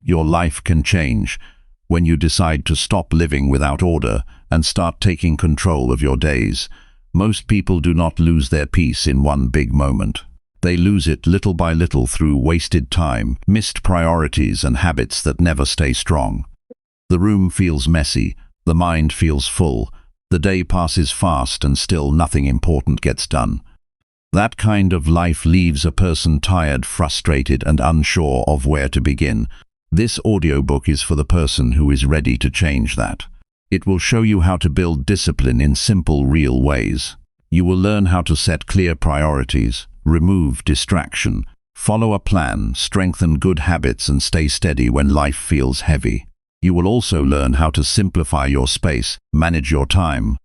your life can change when you decide to stop living without order and start taking control of your days. Most people do not lose their peace in one big moment. They lose it little by little through wasted time, missed priorities, and habits that never stay strong. The room feels messy, the mind feels full, the day passes fast and still nothing important gets done. That kind of life leaves a person tired, frustrated, and unsure of where to begin. This audiobook is for the person who is ready to change that. It will show you how to build discipline in simple, real ways. You will learn how to set clear priorities, remove distraction, follow a plan, strengthen good habits, and stay steady when life feels heavy. You will also learn how to simplify your space, manage your time,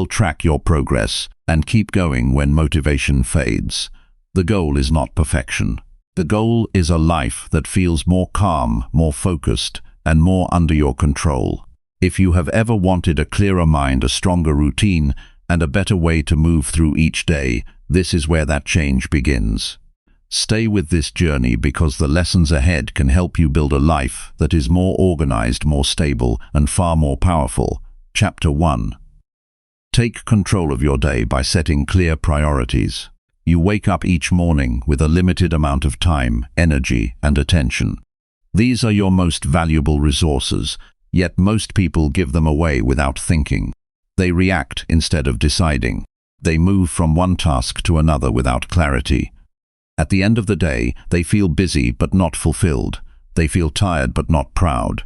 track your progress, and keep going when motivation fades. The goal is not perfection. The goal is a life that feels more calm, more focused, and more under your control. If you have ever wanted a clearer mind, a stronger routine, and a better way to move through each day, this is where that change begins. Stay with this journey because the lessons ahead can help you build a life that is more organized, more stable, and far more powerful. Chapter 1. Take control of your day by setting clear priorities. You wake up each morning with a limited amount of time, energy, and attention. These are your most valuable resources, yet most people give them away without thinking. They react instead of deciding. They move from one task to another without clarity. At the end of the day, they feel busy but not fulfilled. They feel tired but not proud.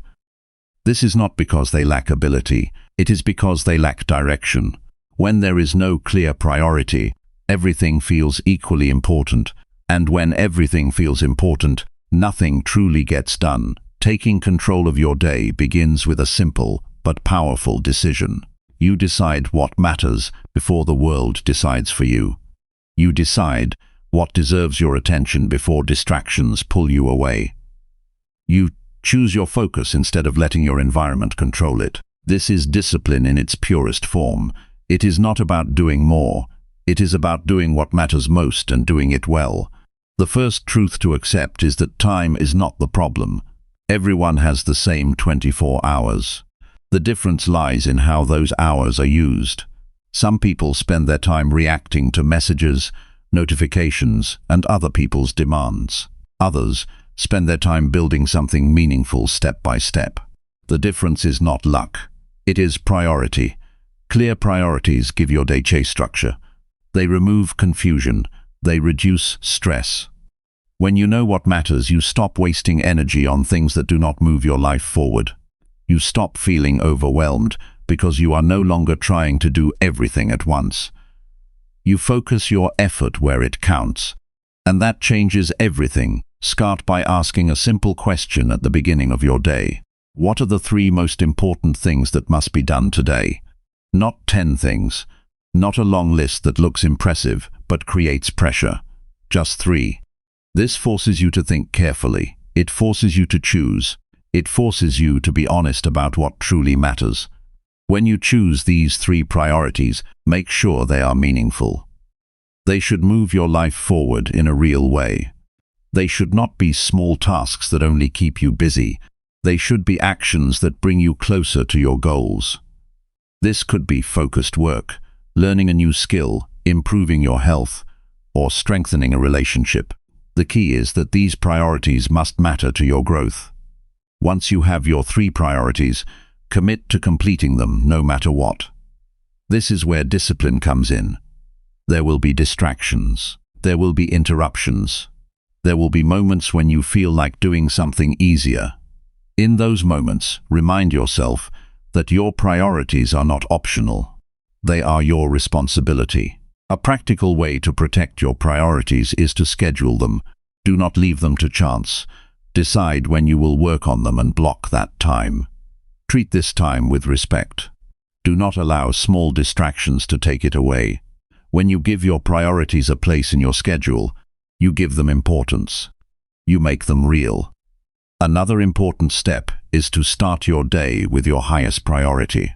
This is not because they lack ability, it is because they lack direction. When there is no clear priority, everything feels equally important, and when everything feels important, nothing truly gets done. Taking control of your day begins with a simple but powerful decision. You decide what matters before the world decides for you. You decide what deserves your attention before distractions pull you away. You choose your focus instead of letting your environment control it. This is discipline in its purest form. It is not about doing more. It is about doing what matters most and doing it well. The first truth to accept is that time is not the problem. Everyone has the same 24 hours. The difference lies in how those hours are used. Some people spend their time reacting to messages, notifications, and other people's demands. Others spend their time building something meaningful step by step. The difference is not luck. It is priority. Clear priorities give your day structure. They remove confusion. They reduce stress. When you know what matters, you stop wasting energy on things that do not move your life forward. You stop feeling overwhelmed because you are no longer trying to do everything at once. You focus your effort where it counts, and that changes everything. Start by asking a simple question at the beginning of your day. What are the 3 most important things that must be done today? Not 10 things. Not a long list that looks impressive but creates pressure. Just 3. This forces you to think carefully. It forces you to choose. It forces you to be honest about what truly matters. When you choose these 3 priorities, make sure they are meaningful. They should move your life forward in a real way. They should not be small tasks that only keep you busy. They should be actions that bring you closer to your goals. This could be focused work, learning a new skill, improving your health, or strengthening a relationship. The key is that these priorities must matter to your growth. Once you have your 3 priorities, commit to completing them no matter what. This is where discipline comes in. There will be distractions. There will be interruptions. There will be moments when you feel like doing something easier. In those moments, remind yourself that your priorities are not optional. They are your responsibility. A practical way to protect your priorities is to schedule them. Do not leave them to chance. Decide when you will work on them and block that time. Treat this time with respect. Do not allow small distractions to take it away. When you give your priorities a place in your schedule, you give them importance. You make them real. Another important step is to start your day with your highest priority.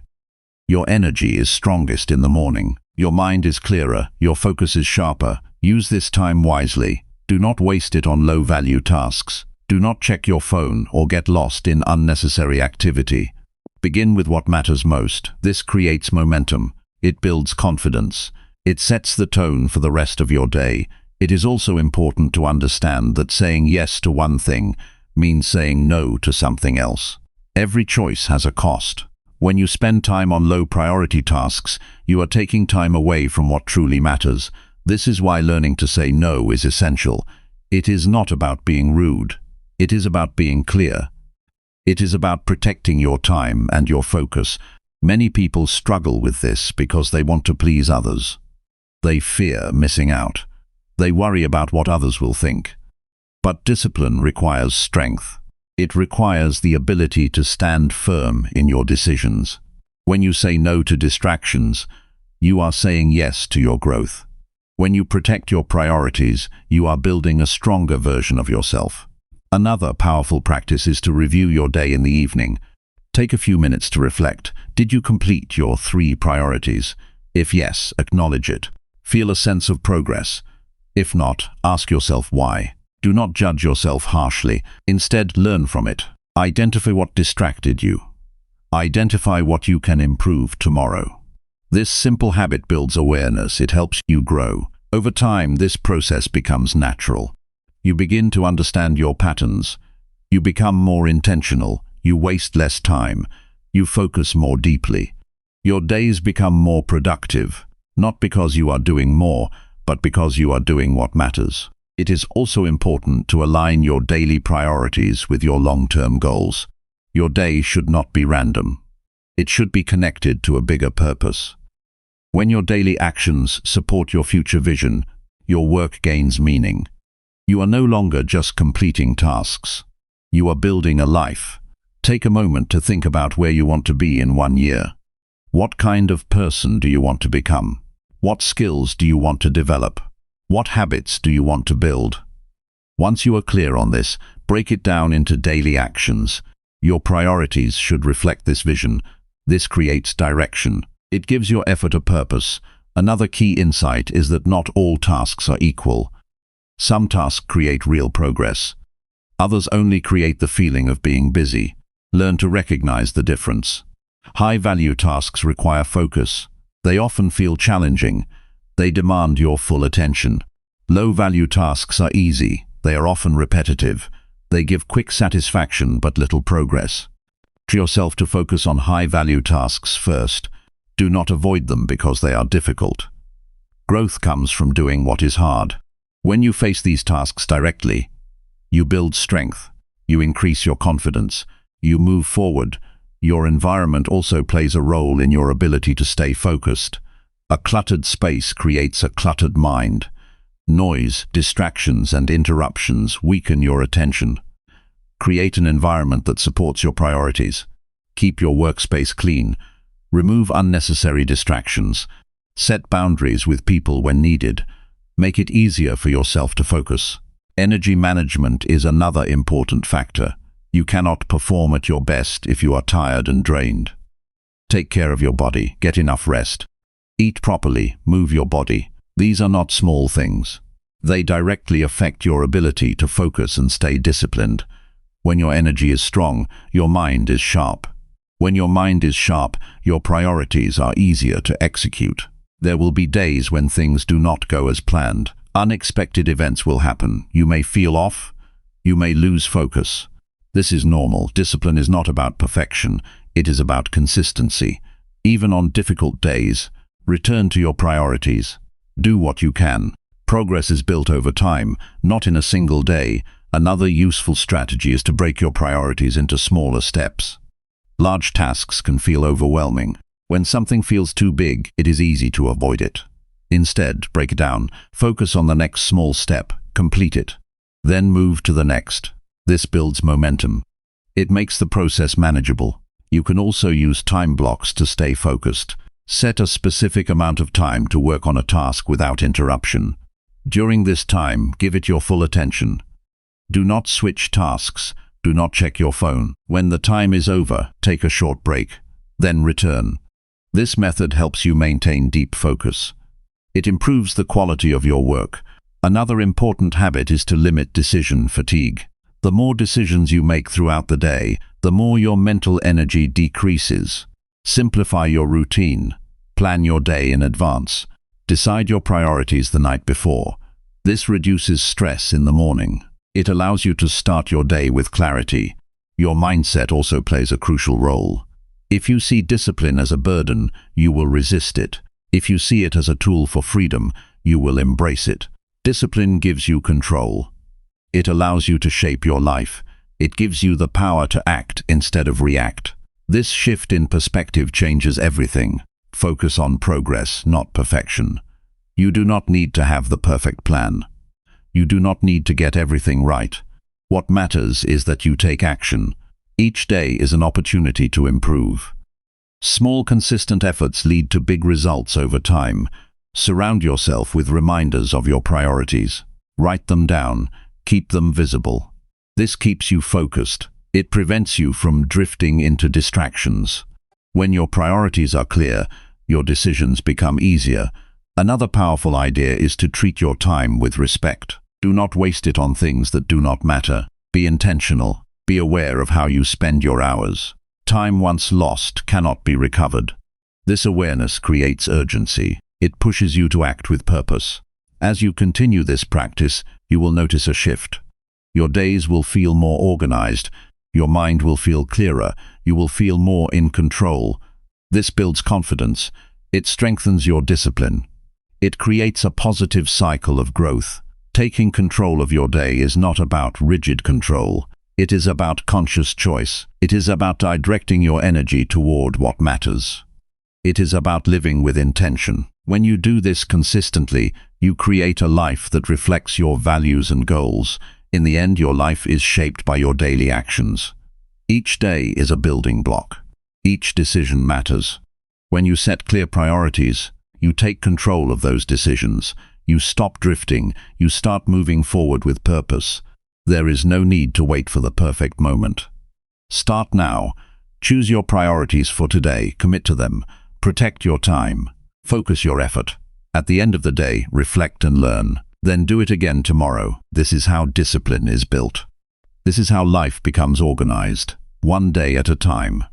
Your energy is strongest in the morning. Your mind is clearer. Your focus is sharper. Use this time wisely. Do not waste it on low-value tasks. Do not check your phone or get lost in unnecessary activity. Begin with what matters most. This creates momentum. It builds confidence. It sets the tone for the rest of your day. It is also important to understand that saying yes to one thing means saying no to something else. Every choice has a cost. When you spend time on low-priority tasks, you are taking time away from what truly matters. This is why learning to say no is essential. It is not about being rude. It is about being clear. It is about protecting your time and your focus. Many people struggle with this because they want to please others. They fear missing out. They worry about what others will think. But discipline requires strength. It requires the ability to stand firm in your decisions. When you say no to distractions, you are saying yes to your growth. When you protect your priorities, you are building a stronger version of yourself. Another powerful practice is to review your day in the evening. Take a few minutes to reflect. Did you complete your 3 priorities? If yes, acknowledge it. Feel a sense of progress. If not, ask yourself why. Do not judge yourself harshly. Instead, learn from it. Identify what distracted you. Identify what you can improve tomorrow. This simple habit builds awareness. It helps you grow. Over time, this process becomes natural. You begin to understand your patterns. You become more intentional. You waste less time. You focus more deeply. Your days become more productive, not because you are doing more, but because you are doing what matters. It is also important to align your daily priorities with your long-term goals. Your day should not be random. It should be connected to a bigger purpose. When your daily actions support your future vision, your work gains meaning. You are no longer just completing tasks. You are building a life. Take a moment to think about where you want to be in 1 year. What kind of person do you want to become? What skills do you want to develop? What habits do you want to build? Once you are clear on this, break it down into daily actions. Your priorities should reflect this vision. This creates direction. It gives your effort a purpose. Another key insight is that not all tasks are equal. Some tasks create real progress. Others only create the feeling of being busy. Learn to recognize the difference. High-value tasks require focus. They often feel challenging. They demand your full attention. Low-value tasks are easy. They are often repetitive. They give quick satisfaction but little progress. Train yourself to focus on high-value tasks first. Do not avoid them because they are difficult. Growth comes from doing what is hard. When you face these tasks directly, you build strength. You increase your confidence. You move forward. Your environment also plays a role in your ability to stay focused. A cluttered space creates a cluttered mind. Noise, distractions, and interruptions weaken your attention. Create an environment that supports your priorities. Keep your workspace clean. Remove unnecessary distractions. Set boundaries with people when needed. Make it easier for yourself to focus. Energy management is another important factor. You cannot perform at your best if you are tired and drained. Take care of your body. Get enough rest. Eat properly. Move your body. These are not small things. They directly affect your ability to focus and stay disciplined. When your energy is strong, your mind is sharp. When your mind is sharp, your priorities are easier to execute. There will be days when things do not go as planned. Unexpected events will happen. You may feel off. You may lose focus. This is normal. Discipline is not about perfection. It is about consistency. Even on difficult days, return to your priorities. Do what you can. Progress is built over time, not in a single day. Another useful strategy is to break your priorities into smaller steps. Large tasks can feel overwhelming. When something feels too big, it is easy to avoid it. Instead, break it down. Focus on the next small step. Complete it. Then move to the next. This builds momentum. It makes the process manageable. You can also use time blocks to stay focused. Set a specific amount of time to work on a task without interruption. During this time, give it your full attention. Do not switch tasks. Do not check your phone. When the time is over, take a short break. Then return. This method helps you maintain deep focus. It improves the quality of your work. Another important habit is to limit decision fatigue. The more decisions you make throughout the day, the more your mental energy decreases. Simplify your routine. Plan your day in advance. Decide your priorities the night before. This reduces stress in the morning. It allows you to start your day with clarity. Your mindset also plays a crucial role. If you see discipline as a burden, you will resist it. If you see it as a tool for freedom, you will embrace it. Discipline gives you control. It allows you to shape your life. It gives you the power to act instead of react. This shift in perspective changes everything. Focus on progress, not perfection. You do not need to have the perfect plan. You do not need to get everything right. What matters is that you take action. Each day is an opportunity to improve. Small, consistent efforts lead to big results over time. Surround yourself with reminders of your priorities. Write them down. Keep them visible. This keeps you focused. It prevents you from drifting into distractions. When your priorities are clear, your decisions become easier. Another powerful idea is to treat your time with respect. Do not waste it on things that do not matter. Be intentional. Be aware of how you spend your hours. Time once lost cannot be recovered. This awareness creates urgency. It pushes you to act with purpose. As you continue this practice, you will notice a shift. Your days will feel more organized. Your mind will feel clearer. You will feel more in control. This builds confidence. It strengthens your discipline. It creates a positive cycle of growth. Taking control of your day is not about rigid control. It is about conscious choice. It is about directing your energy toward what matters. It is about living with intention. When you do this consistently, you create a life that reflects your values and goals. In the end, your life is shaped by your daily actions. Each day is a building block. Each decision matters. When you set clear priorities, you take control of those decisions. You stop drifting. You start moving forward with purpose. There is no need to wait for the perfect moment. Start now. Choose your priorities for today. Commit to them. Protect your time. Focus your effort. At the end of the day, reflect and learn. Then do it again tomorrow. This is how discipline is built. This is how life becomes organized. One day at a time.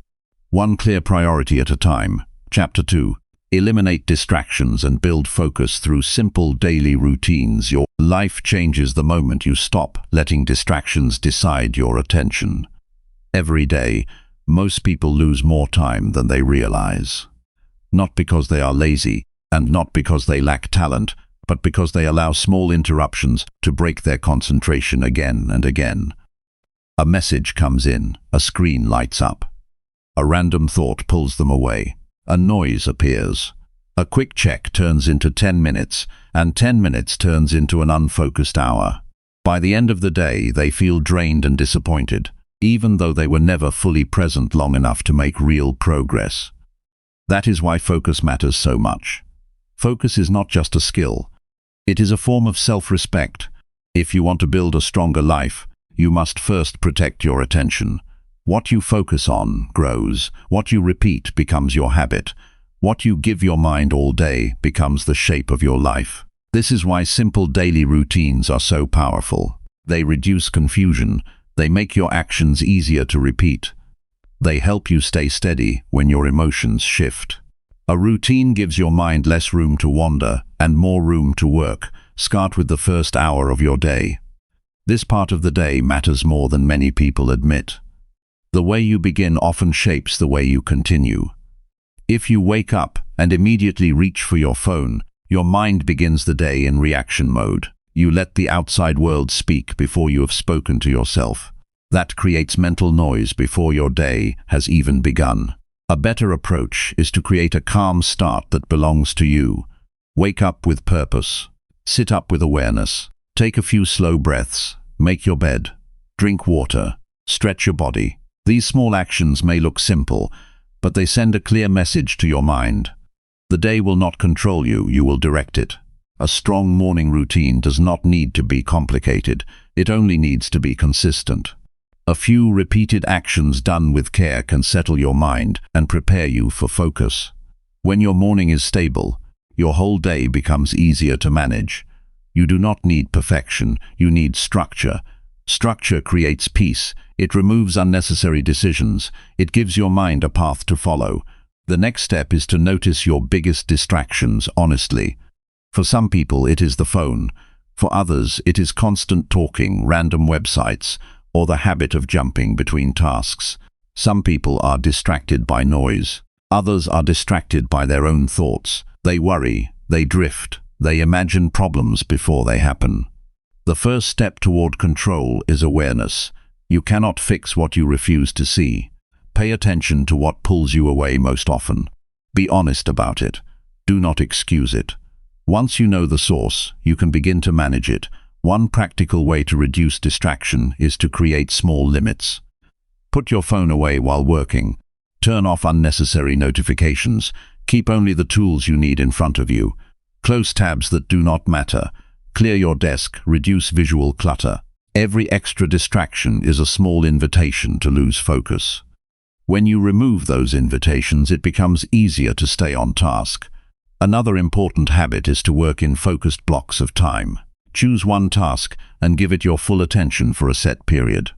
One clear priority at a time. Chapter 2. Eliminate distractions and build focus through simple daily routines. Your life changes the moment you stop letting distractions decide your attention. Every day, most people lose more time than they realize. Not because they are lazy, and not because they lack talent, but because they allow small interruptions to break their concentration again and again. A message comes in, a screen lights up. A random thought pulls them away. A noise appears. A quick check turns into 10 minutes, and 10 minutes turns into an unfocused hour. By the end of the day, they feel drained and disappointed, even though they were never fully present long enough to make real progress. That is why focus matters so much. Focus is not just a skill. It is a form of self-respect. If you want to build a stronger life, you must first protect your attention. What you focus on grows. What you repeat becomes your habit. What you give your mind all day becomes the shape of your life. This is why simple daily routines are so powerful. They reduce confusion. They make your actions easier to repeat. They help you stay steady when your emotions shift. A routine gives your mind less room to wander and more room to work. Start with the first hour of your day. This part of the day matters more than many people admit. The way you begin often shapes the way you continue. If you wake up and immediately reach for your phone, your mind begins the day in reaction mode. You let the outside world speak before you have spoken to yourself. That creates mental noise before your day has even begun. A better approach is to create a calm start that belongs to you. Wake up with purpose. Sit up with awareness. Take a few slow breaths. Make your bed. Drink water. Stretch your body. These small actions may look simple, but they send a clear message to your mind. The day will not control you, you will direct it. A strong morning routine does not need to be complicated. It only needs to be consistent. A few repeated actions done with care can settle your mind and prepare you for focus. When your morning is stable, your whole day becomes easier to manage. You do not need perfection, you need structure. Structure creates peace. It removes unnecessary decisions. It gives your mind a path to follow. The next step is to notice your biggest distractions honestly. For some people, it is the phone. For others, it is constant talking, random websites, or the habit of jumping between tasks. Some people are distracted by noise. Others are distracted by their own thoughts. They worry, they drift, they imagine problems before they happen. The first step toward control is awareness. You cannot fix what you refuse to see. Pay attention to what pulls you away most often. Be honest about it. Do not excuse it. Once you know the source, you can begin to manage it. One practical way to reduce distraction is to create small limits. Put your phone away while working. Turn off unnecessary notifications. Keep only the tools you need in front of you. Close tabs that do not matter. Clear your desk. Reduce visual clutter. Every extra distraction is a small invitation to lose focus. When you remove those invitations, it becomes easier to stay on task. Another important habit is to work in focused blocks of time. Choose one task and give it your full attention for a set period.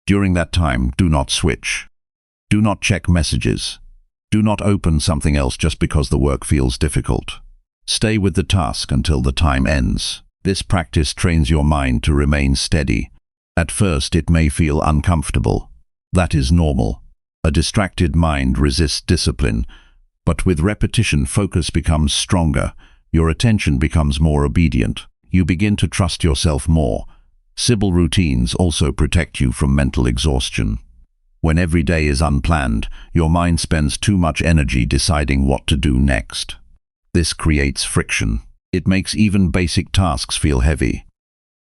During that time, do not switch. Do not check messages. Do not open something else just because the work feels difficult. Stay with the task until the time ends. This practice trains your mind to remain steady. At first, it may feel uncomfortable. That is normal. A distracted mind resists discipline, but with repetition, focus becomes stronger. Your attention becomes more obedient. You begin to trust yourself more. Simple routines also protect you from mental exhaustion. When every day is unplanned, your mind spends too much energy deciding what to do next. This creates friction. It makes even basic tasks feel heavy.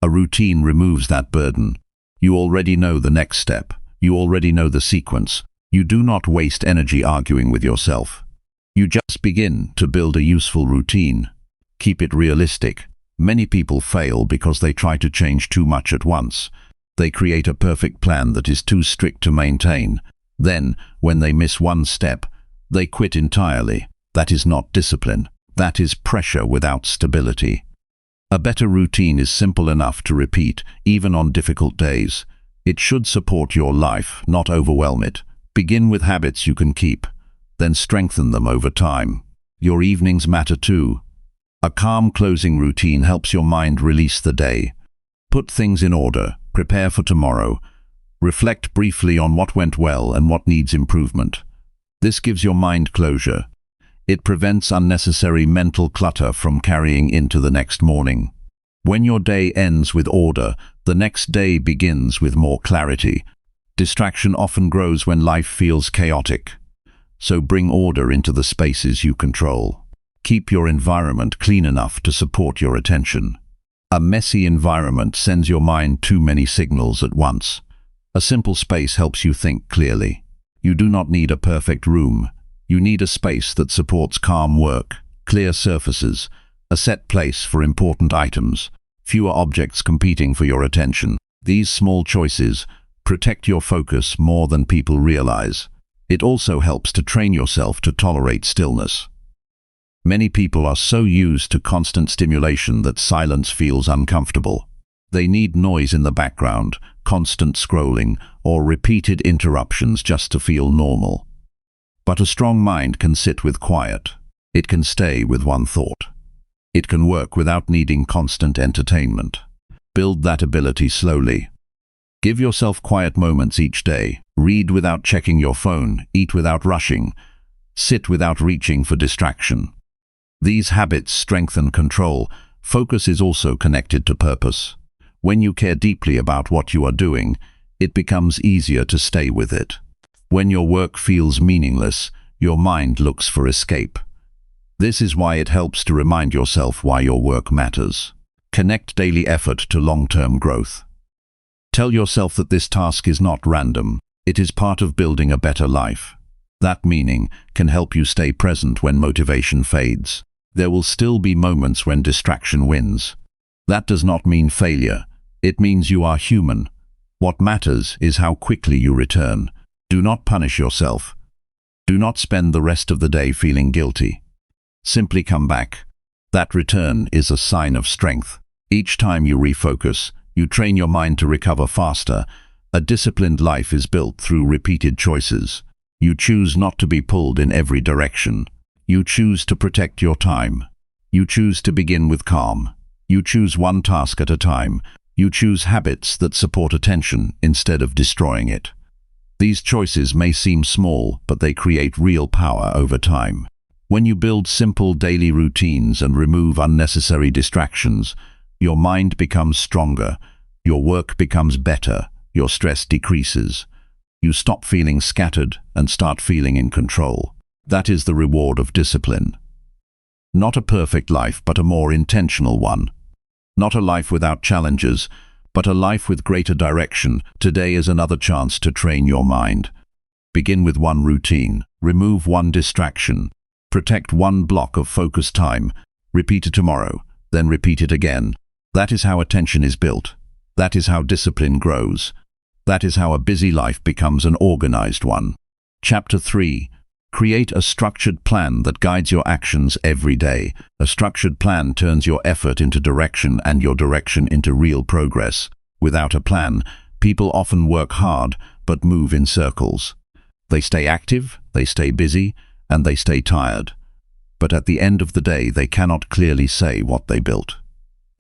A routine removes that burden. You already know the next step. You already know the sequence. You do not waste energy arguing with yourself. You just begin to build a useful routine. Keep it realistic. Many people fail because they try to change too much at once. They create a perfect plan that is too strict to maintain. Then, when they miss one step, they quit entirely. That is not discipline. That is pressure without stability. A better routine is simple enough to repeat, even on difficult days. It should support your life, not overwhelm it. Begin with habits you can keep, then strengthen them over time. Your evenings matter too. A calm closing routine helps your mind release the day. Put things in order, prepare for tomorrow. Reflect briefly on what went well and what needs improvement. This gives your mind closure. It prevents unnecessary mental clutter from carrying into the next morning. When your day ends with order, the next day begins with more clarity. Distraction often grows when life feels chaotic. So bring order into the spaces you control. Keep your environment clean enough to support your attention. A messy environment sends your mind too many signals at once. A simple space helps you think clearly. You do not need a perfect room. You need a space that supports calm work, clear surfaces, a set place for important items, fewer objects competing for your attention. These small choices protect your focus more than people realize. It also helps to train yourself to tolerate stillness. Many people are so used to constant stimulation that silence feels uncomfortable. They need noise in the background, constant scrolling, or repeated interruptions just to feel normal. But a strong mind can sit with quiet. It can stay with one thought. It can work without needing constant entertainment. Build that ability slowly. Give yourself quiet moments each day. Read without checking your phone, eat without rushing, sit without reaching for distraction. These habits strengthen control. Focus is also connected to purpose. When you care deeply about what you are doing, it becomes easier to stay with it. When your work feels meaningless, your mind looks for escape. This is why it helps to remind yourself why your work matters. Connect daily effort to long-term growth. Tell yourself that this task is not random. It is part of building a better life. That meaning can help you stay present when motivation fades. There will still be moments when distraction wins. That does not mean failure. It means you are human. What matters is how quickly you return. Do not punish yourself. Do not spend the rest of the day feeling guilty. Simply come back. That return is a sign of strength. Each time you refocus, You train your mind to recover faster. A disciplined life is built through repeated choices. You choose not to be pulled in every direction. You choose to protect your time. You choose to begin with calm. You choose one task at a time. You choose habits that support attention instead of destroying it. These choices may seem small, but they create real power over time. When you build simple daily routines and remove unnecessary distractions, your mind becomes stronger, your work becomes better, your stress decreases. You stop feeling scattered and start feeling in control. That is the reward of discipline. Not a perfect life, but a more intentional one. Not a life without challenges, but a life with greater direction. Today is another chance to train your mind. Begin with one routine. Remove one distraction. Protect one block of focus time. Repeat it tomorrow, then repeat it again. That is how attention is built. That is how discipline grows. That is how a busy life becomes an organized one. Chapter 3. Create a structured plan that guides your actions every day. A structured plan turns your effort into direction and your direction into real progress. Without a plan, people often work hard but move in circles. They stay active, they stay busy, and they stay tired. But at the end of the day, they cannot clearly say what they built.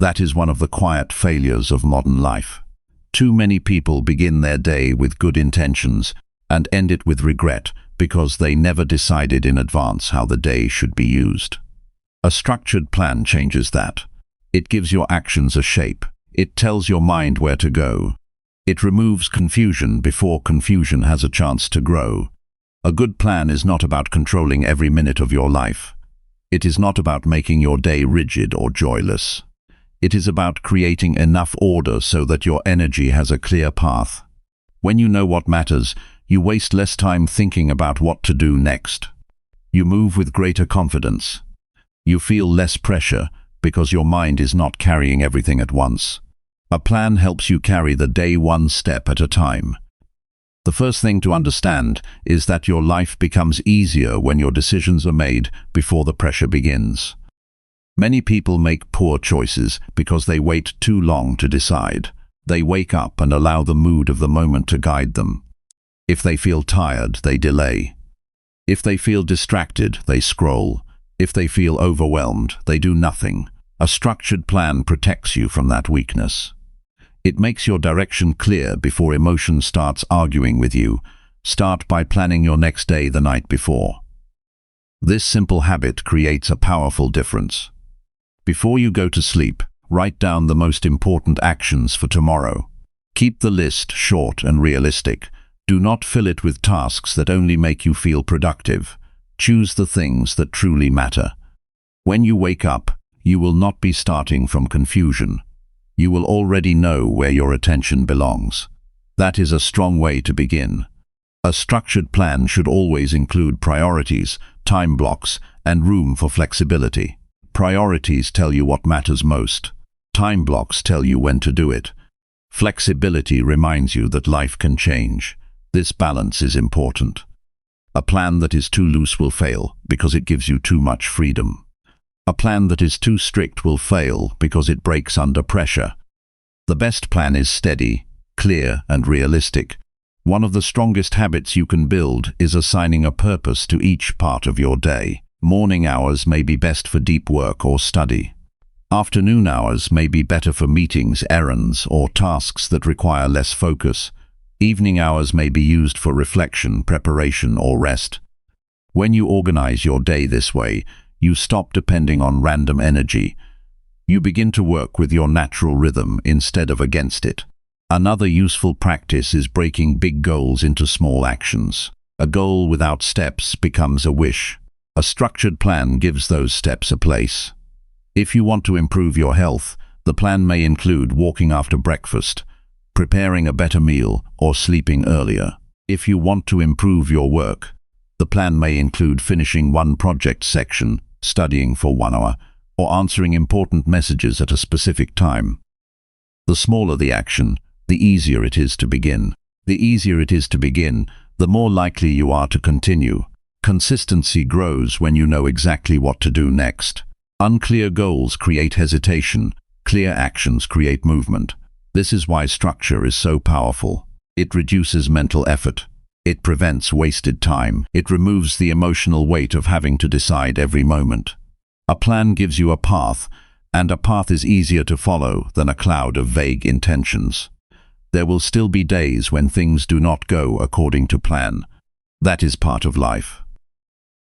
That is one of the quiet failures of modern life. Too many people begin their day with good intentions and end it with regret because they never decided in advance how the day should be used. A structured plan changes that. It gives your actions a shape. It tells your mind where to go. It removes confusion before confusion has a chance to grow. A good plan is not about controlling every minute of your life. It is not about making your day rigid or joyless. It is about creating enough order so that your energy has a clear path. When you know what matters, you waste less time thinking about what to do next. You move with greater confidence. You feel less pressure because your mind is not carrying everything at once. A plan helps you carry the day one step at a time. The first thing to understand is that your life becomes easier when your decisions are made before the pressure begins. Many people make poor choices because they wait too long to decide. They wake up and allow the mood of the moment to guide them. If they feel tired, they delay. If they feel distracted, they scroll. If they feel overwhelmed, they do nothing. A structured plan protects you from that weakness. It makes your direction clear before emotion starts arguing with you. Start by planning your next day the night before. This simple habit creates a powerful difference. Before you go to sleep, write down the most important actions for tomorrow. Keep the list short and realistic. Do not fill it with tasks that only make you feel productive. Choose the things that truly matter. When you wake up, you will not be starting from confusion. You will already know where your attention belongs. That is a strong way to begin. A structured plan should always include priorities, time blocks, and room for flexibility. Priorities tell you what matters most. Time blocks tell you when to do it. Flexibility reminds you that life can change. This balance is important. A plan that is too loose will fail because it gives you too much freedom. A plan that is too strict will fail because it breaks under pressure. The best plan is steady, clear, and realistic. One of the strongest habits you can build is assigning a purpose to each part of your day. Morning hours may be best for deep work or study. Afternoon hours may be better for meetings, errands, or tasks that require less focus. Evening hours may be used for reflection, preparation, or rest. When you organize your day this way, you stop depending on random energy. You begin to work with your natural rhythm instead of against it. Another useful practice is breaking big goals into small actions. A goal without steps becomes a wish. A structured plan gives those steps a place. If you want to improve your health, the plan may include walking after breakfast, preparing a better meal, or sleeping earlier. If you want to improve your work, the plan may include finishing one project section, studying for 1 hour, or answering important messages at a specific time. The smaller the action, the easier it is to begin. The easier it is to begin, the more likely you are to continue. Consistency grows when you know exactly what to do next. Unclear goals create hesitation. Clear actions create movement. This is why structure is so powerful. It reduces mental effort. It prevents wasted time. It removes the emotional weight of having to decide every moment. A plan gives you a path, and a path is easier to follow than a cloud of vague intentions. There will still be days when things do not go according to plan. That is part of life.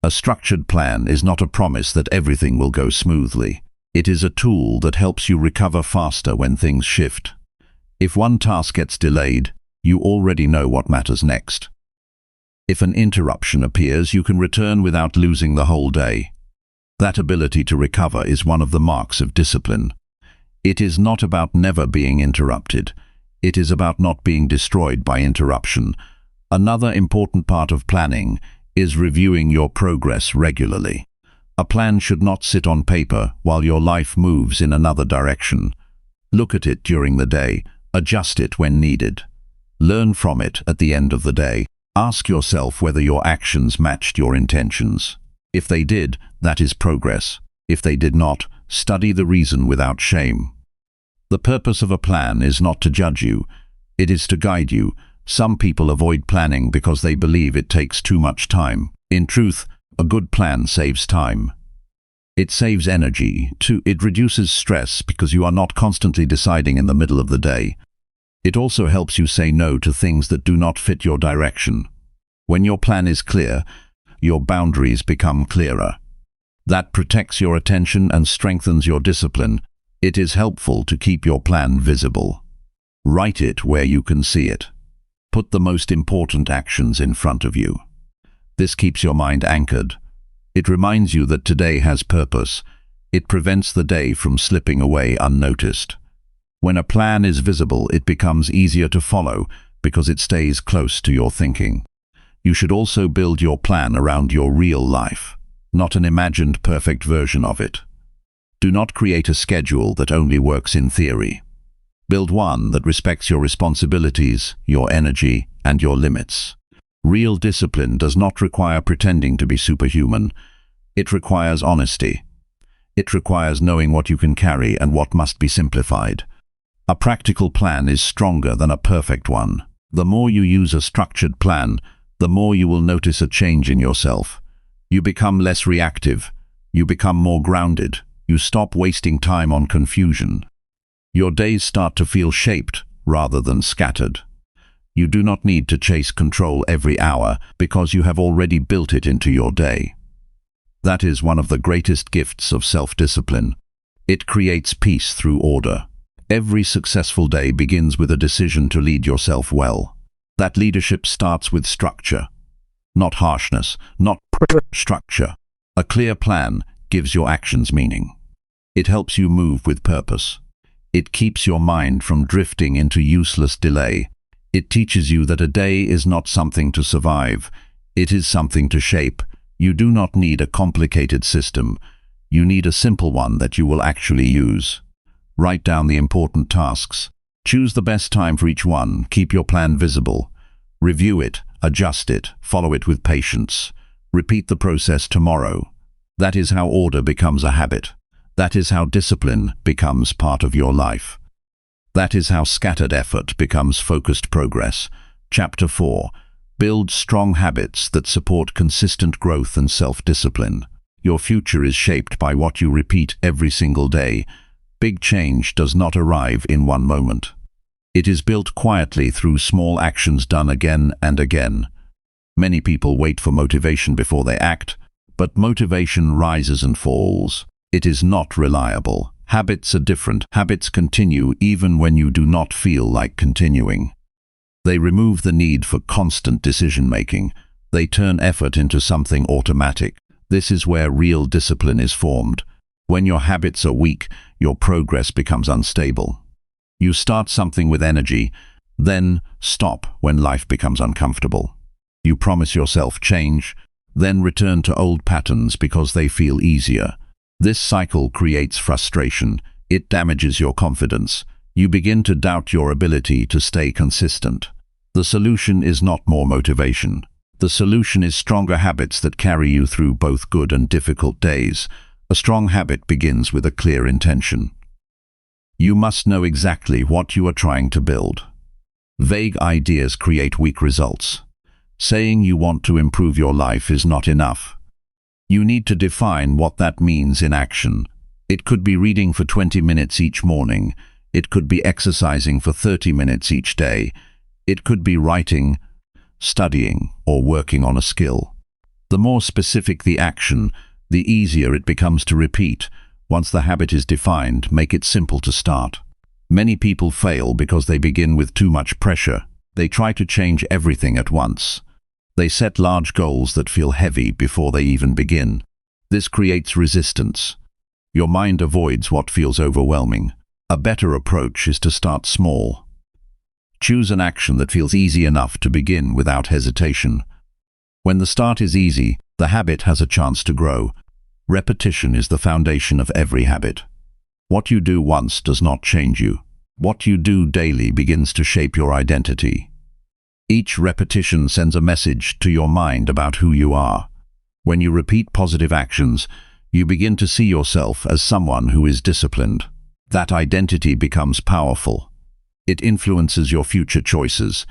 A structured plan is not a promise that everything will go smoothly. It is a tool that helps you recover faster when things shift. If one task gets delayed, you already know what matters next. If an interruption appears, you can return without losing the whole day. That ability to recover is one of the marks of discipline. It is not about never being interrupted. It is about not being destroyed by interruption. Another important part of planning is reviewing your progress regularly. A plan should not sit on paper while your life moves in another direction. Look at it during the day. Adjust it when needed. Learn from it at the end of the day. Ask yourself whether your actions matched your intentions. If they did, that is progress. If they did not, study the reason without shame. The purpose of a plan is not to judge you. It is to guide you. Some people avoid planning because they believe it takes too much time. In truth, a good plan saves time. It saves energy, too. It reduces stress because you are not constantly deciding in the middle of the day. It also helps you say no to things that do not fit your direction. When your plan is clear, your boundaries become clearer. That protects your attention and strengthens your discipline. It is helpful to keep your plan visible. Write it where you can see it. Put the most important actions in front of you. This keeps your mind anchored. It reminds you that today has purpose. It prevents the day from slipping away unnoticed. When a plan is visible, it becomes easier to follow because it stays close to your thinking. You should also build your plan around your real life, not an imagined perfect version of it. Do not create a schedule that only works in theory. Build one that respects your responsibilities, your energy, and your limits. Real discipline does not require pretending to be superhuman. It requires honesty. It requires knowing what you can carry and what must be simplified. A practical plan is stronger than a perfect one. The more you use a structured plan, the more you will notice a change in yourself. You become less reactive. You become more grounded. You stop wasting time on confusion. Your days start to feel shaped rather than scattered. You do not need to chase control every hour because you have already built it into your day. That is one of the greatest gifts of self-discipline. It creates peace through order. Every successful day begins with a decision to lead yourself well. That leadership starts with structure, not harshness, not structure. A clear plan gives your actions meaning. It helps you move with purpose. It keeps your mind from drifting into useless delay. It teaches you that a day is not something to survive. It is something to shape. You do not need a complicated system. You need a simple one that you will actually use. Write down the important tasks. Choose the best time for each one. Keep your plan visible. Review it, adjust it, follow it with patience. Repeat the process tomorrow. That is how order becomes a habit. That is how discipline becomes part of your life. That is how scattered effort becomes focused progress. Chapter 4. Build strong habits that support consistent growth and self-discipline. Your future is shaped by what you repeat every single day. Big change does not arrive in one moment. It is built quietly through small actions done again and again. Many people wait for motivation before they act, but motivation rises and falls. It is not reliable. Habits are different. Habits continue even when you do not feel like continuing. They remove the need for constant decision-making. They turn effort into something automatic. This is where real discipline is formed. When your habits are weak, your progress becomes unstable. You start something with energy, then stop when life becomes uncomfortable. You promise yourself change, then return to old patterns because they feel easier. This cycle creates frustration. It damages your confidence. You begin to doubt your ability to stay consistent. The solution is not more motivation. The solution is stronger habits that carry you through both good and difficult days. A strong habit begins with a clear intention. You must know exactly what you are trying to build. Vague ideas create weak results. Saying you want to improve your life is not enough. You need to define what that means in action. It could be reading for 20 minutes each morning. It could be exercising for 30 minutes each day. It could be writing, studying, or working on a skill. The more specific the action, the easier it becomes to repeat. Once the habit is defined, make it simple to start. Many people fail because they begin with too much pressure. They try to change everything at once. They set large goals that feel heavy before they even begin. This creates resistance. Your mind avoids what feels overwhelming. A better approach is to start small. Choose an action that feels easy enough to begin without hesitation. When the start is easy, the habit has a chance to grow. Repetition is the foundation of every habit. What you do once does not change you. What you do daily begins to shape your identity. Each repetition sends a message to your mind about who you are. When you repeat positive actions, you begin to see yourself as someone who is disciplined. That identity becomes powerful. It influences your future choices.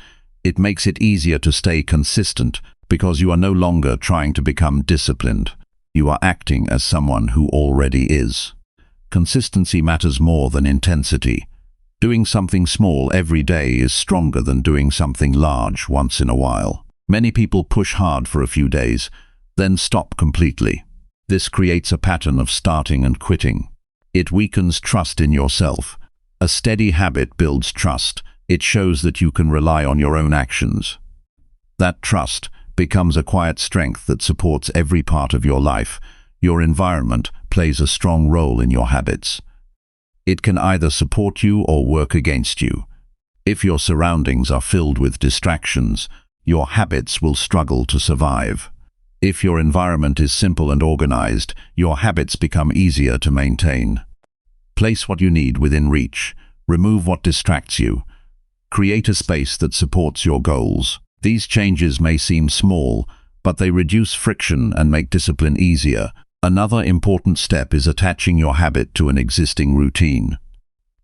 It makes it easier to stay consistent because you are no longer trying to become disciplined. You are acting as someone who already is. Consistency matters more than intensity. Doing something small every day is stronger than doing something large once in a while. Many people push hard for a few days, then stop completely. This creates a pattern of starting and quitting. It weakens trust in yourself. A steady habit builds trust. It shows that you can rely on your own actions. That trust becomes a quiet strength that supports every part of your life. Your environment plays a strong role in your habits. It can either support you or work against you. If your surroundings are filled with distractions, your habits will struggle to survive. If your environment is simple and organized, your habits become easier to maintain. Place what you need within reach. Remove what distracts you. Create a space that supports your goals. These changes may seem small, but they reduce friction and make discipline easier. Another important step is attaching your habit to an existing routine.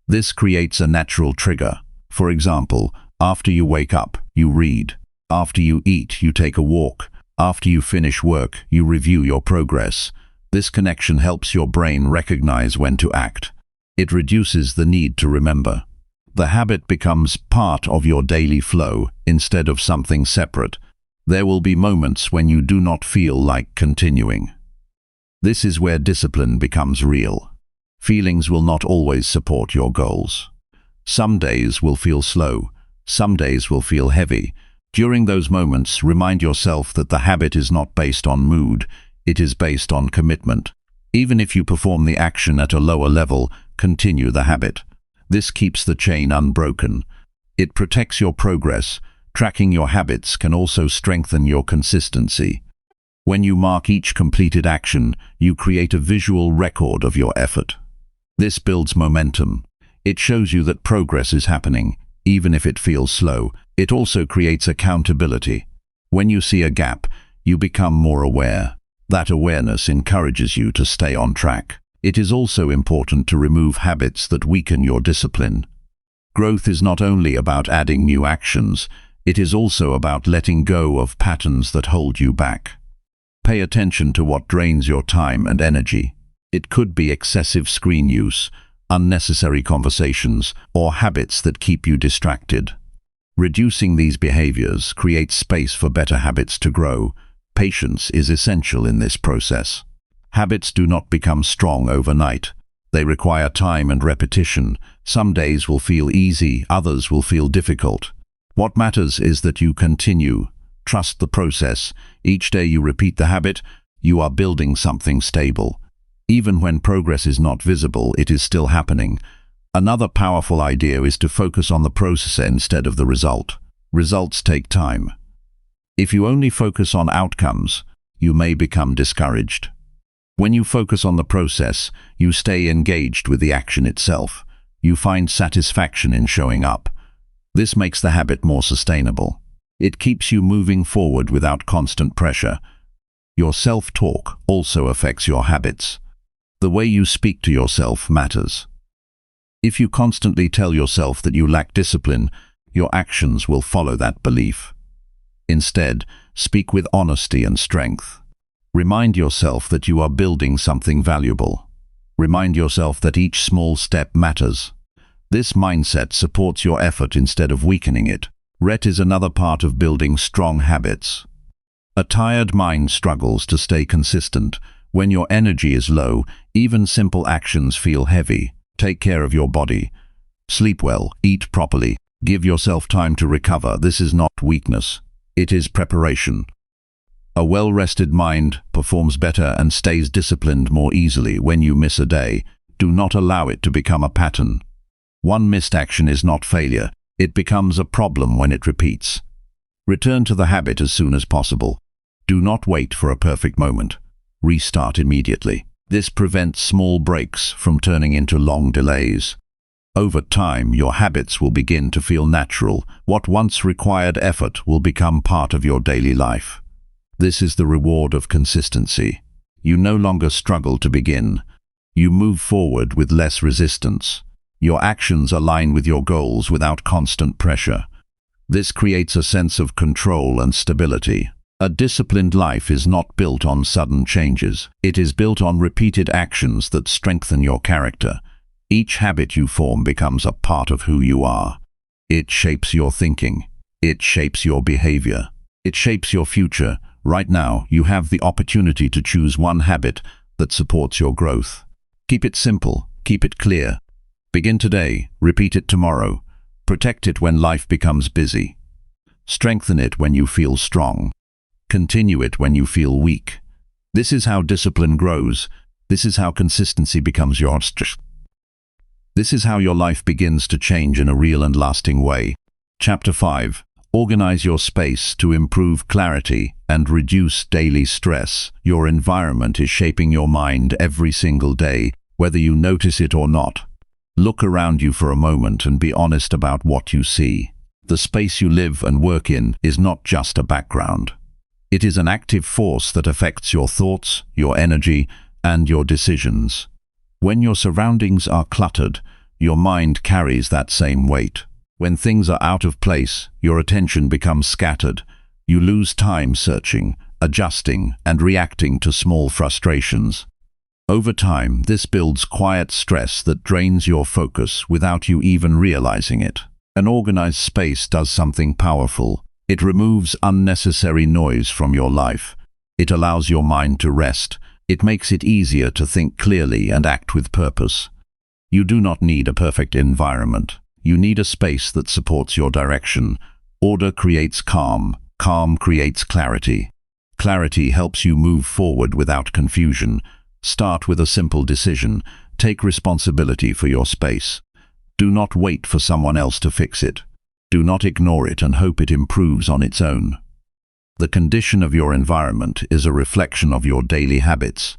This creates a natural trigger. For example, after you wake up, you read. After you eat, you take a walk. After you finish work, you review your progress. This connection helps your brain recognize when to act. It reduces the need to remember. The habit becomes part of your daily flow instead of something separate. There will be moments when you do not feel like continuing. This is where discipline becomes real. Feelings will not always support your goals. Some days will feel slow. Some days will feel heavy. During those moments, remind yourself that the habit is not based on mood. It is based on commitment. Even if you perform the action at a lower level, continue the habit. This keeps the chain unbroken. It protects your progress. Tracking your habits can also strengthen your consistency. When you mark each completed action, you create a visual record of your effort. This builds momentum. It shows you that progress is happening, even if it feels slow. It also creates accountability. When you see a gap, you become more aware. That awareness encourages you to stay on track. It is also important to remove habits that weaken your discipline. Growth is not only about adding new actions, it is also about letting go of patterns that hold you back. Pay attention to what drains your time and energy. It could be excessive screen use, unnecessary conversations, or habits that keep you distracted. Reducing these behaviors creates space for better habits to grow. Patience is essential in this process. Habits do not become strong overnight. They require time and repetition. Some days will feel easy, others will feel difficult. What matters is that you continue. Trust the process. Each day you repeat the habit, you are building something stable. Even when progress is not visible, it is still happening. Another powerful idea is to focus on the process instead of the result. Results take time. If you only focus on outcomes, you may become discouraged. When you focus on the process, you stay engaged with the action itself. You find satisfaction in showing up. This makes the habit more sustainable. It keeps you moving forward without constant pressure. Your self-talk also affects your habits. The way you speak to yourself matters. If you constantly tell yourself that you lack discipline, your actions will follow that belief. Instead, speak with honesty and strength. Remind yourself that you are building something valuable. Remind yourself that each small step matters. This mindset supports your effort instead of weakening it. Rest is another part of building strong habits. A tired mind struggles to stay consistent. When your energy is low, even simple actions feel heavy. Take care of your body. Sleep well, eat properly, give yourself time to recover. This is not weakness. It is preparation. A well-rested mind performs better and stays disciplined more easily. When you miss a day, do not allow it to become a pattern. One missed action is not failure. It becomes a problem when it repeats. Return to the habit as soon as possible. Do not wait for a perfect moment. Restart immediately. This prevents small breaks from turning into long delays. Over time, your habits will begin to feel natural. What once required effort will become part of your daily life. This is the reward of consistency. You no longer struggle to begin. You move forward with less resistance. Your actions align with your goals without constant pressure. This creates a sense of control and stability. A disciplined life is not built on sudden changes. It is built on repeated actions that strengthen your character. Each habit you form becomes a part of who you are. It shapes your thinking. It shapes your behavior. It shapes your future. Right now, you have the opportunity to choose one habit that supports your growth. Keep it simple. Keep it clear. Begin today. Repeat it tomorrow. Protect it when life becomes busy. Strengthen it when you feel strong. Continue it when you feel weak. This is how discipline grows. This is how consistency becomes yours. This is how your life begins to change in a real and lasting way. Chapter 5. Organize your space to improve clarity and reduce daily stress. Your environment is shaping your mind every single day, whether you notice it or not. Look around you for a moment and be honest about what you see. The space you live and work in is not just a background. It is an active force that affects your thoughts, your energy, and your decisions. When your surroundings are cluttered, your mind carries that same weight. When things are out of place, your attention becomes scattered. You lose time searching, adjusting, and reacting to small frustrations. Over time, this builds quiet stress that drains your focus without you even realizing it. An organized space does something powerful. It removes unnecessary noise from your life. It allows your mind to rest. It makes it easier to think clearly and act with purpose. You do not need a perfect environment. You need a space that supports your direction. Order creates calm. Calm creates clarity. Clarity helps you move forward without confusion. Start with a simple decision. Take responsibility for your space. Do not wait for someone else to fix it. Do not ignore it and hope it improves on its own. The condition of your environment is a reflection of your daily habits.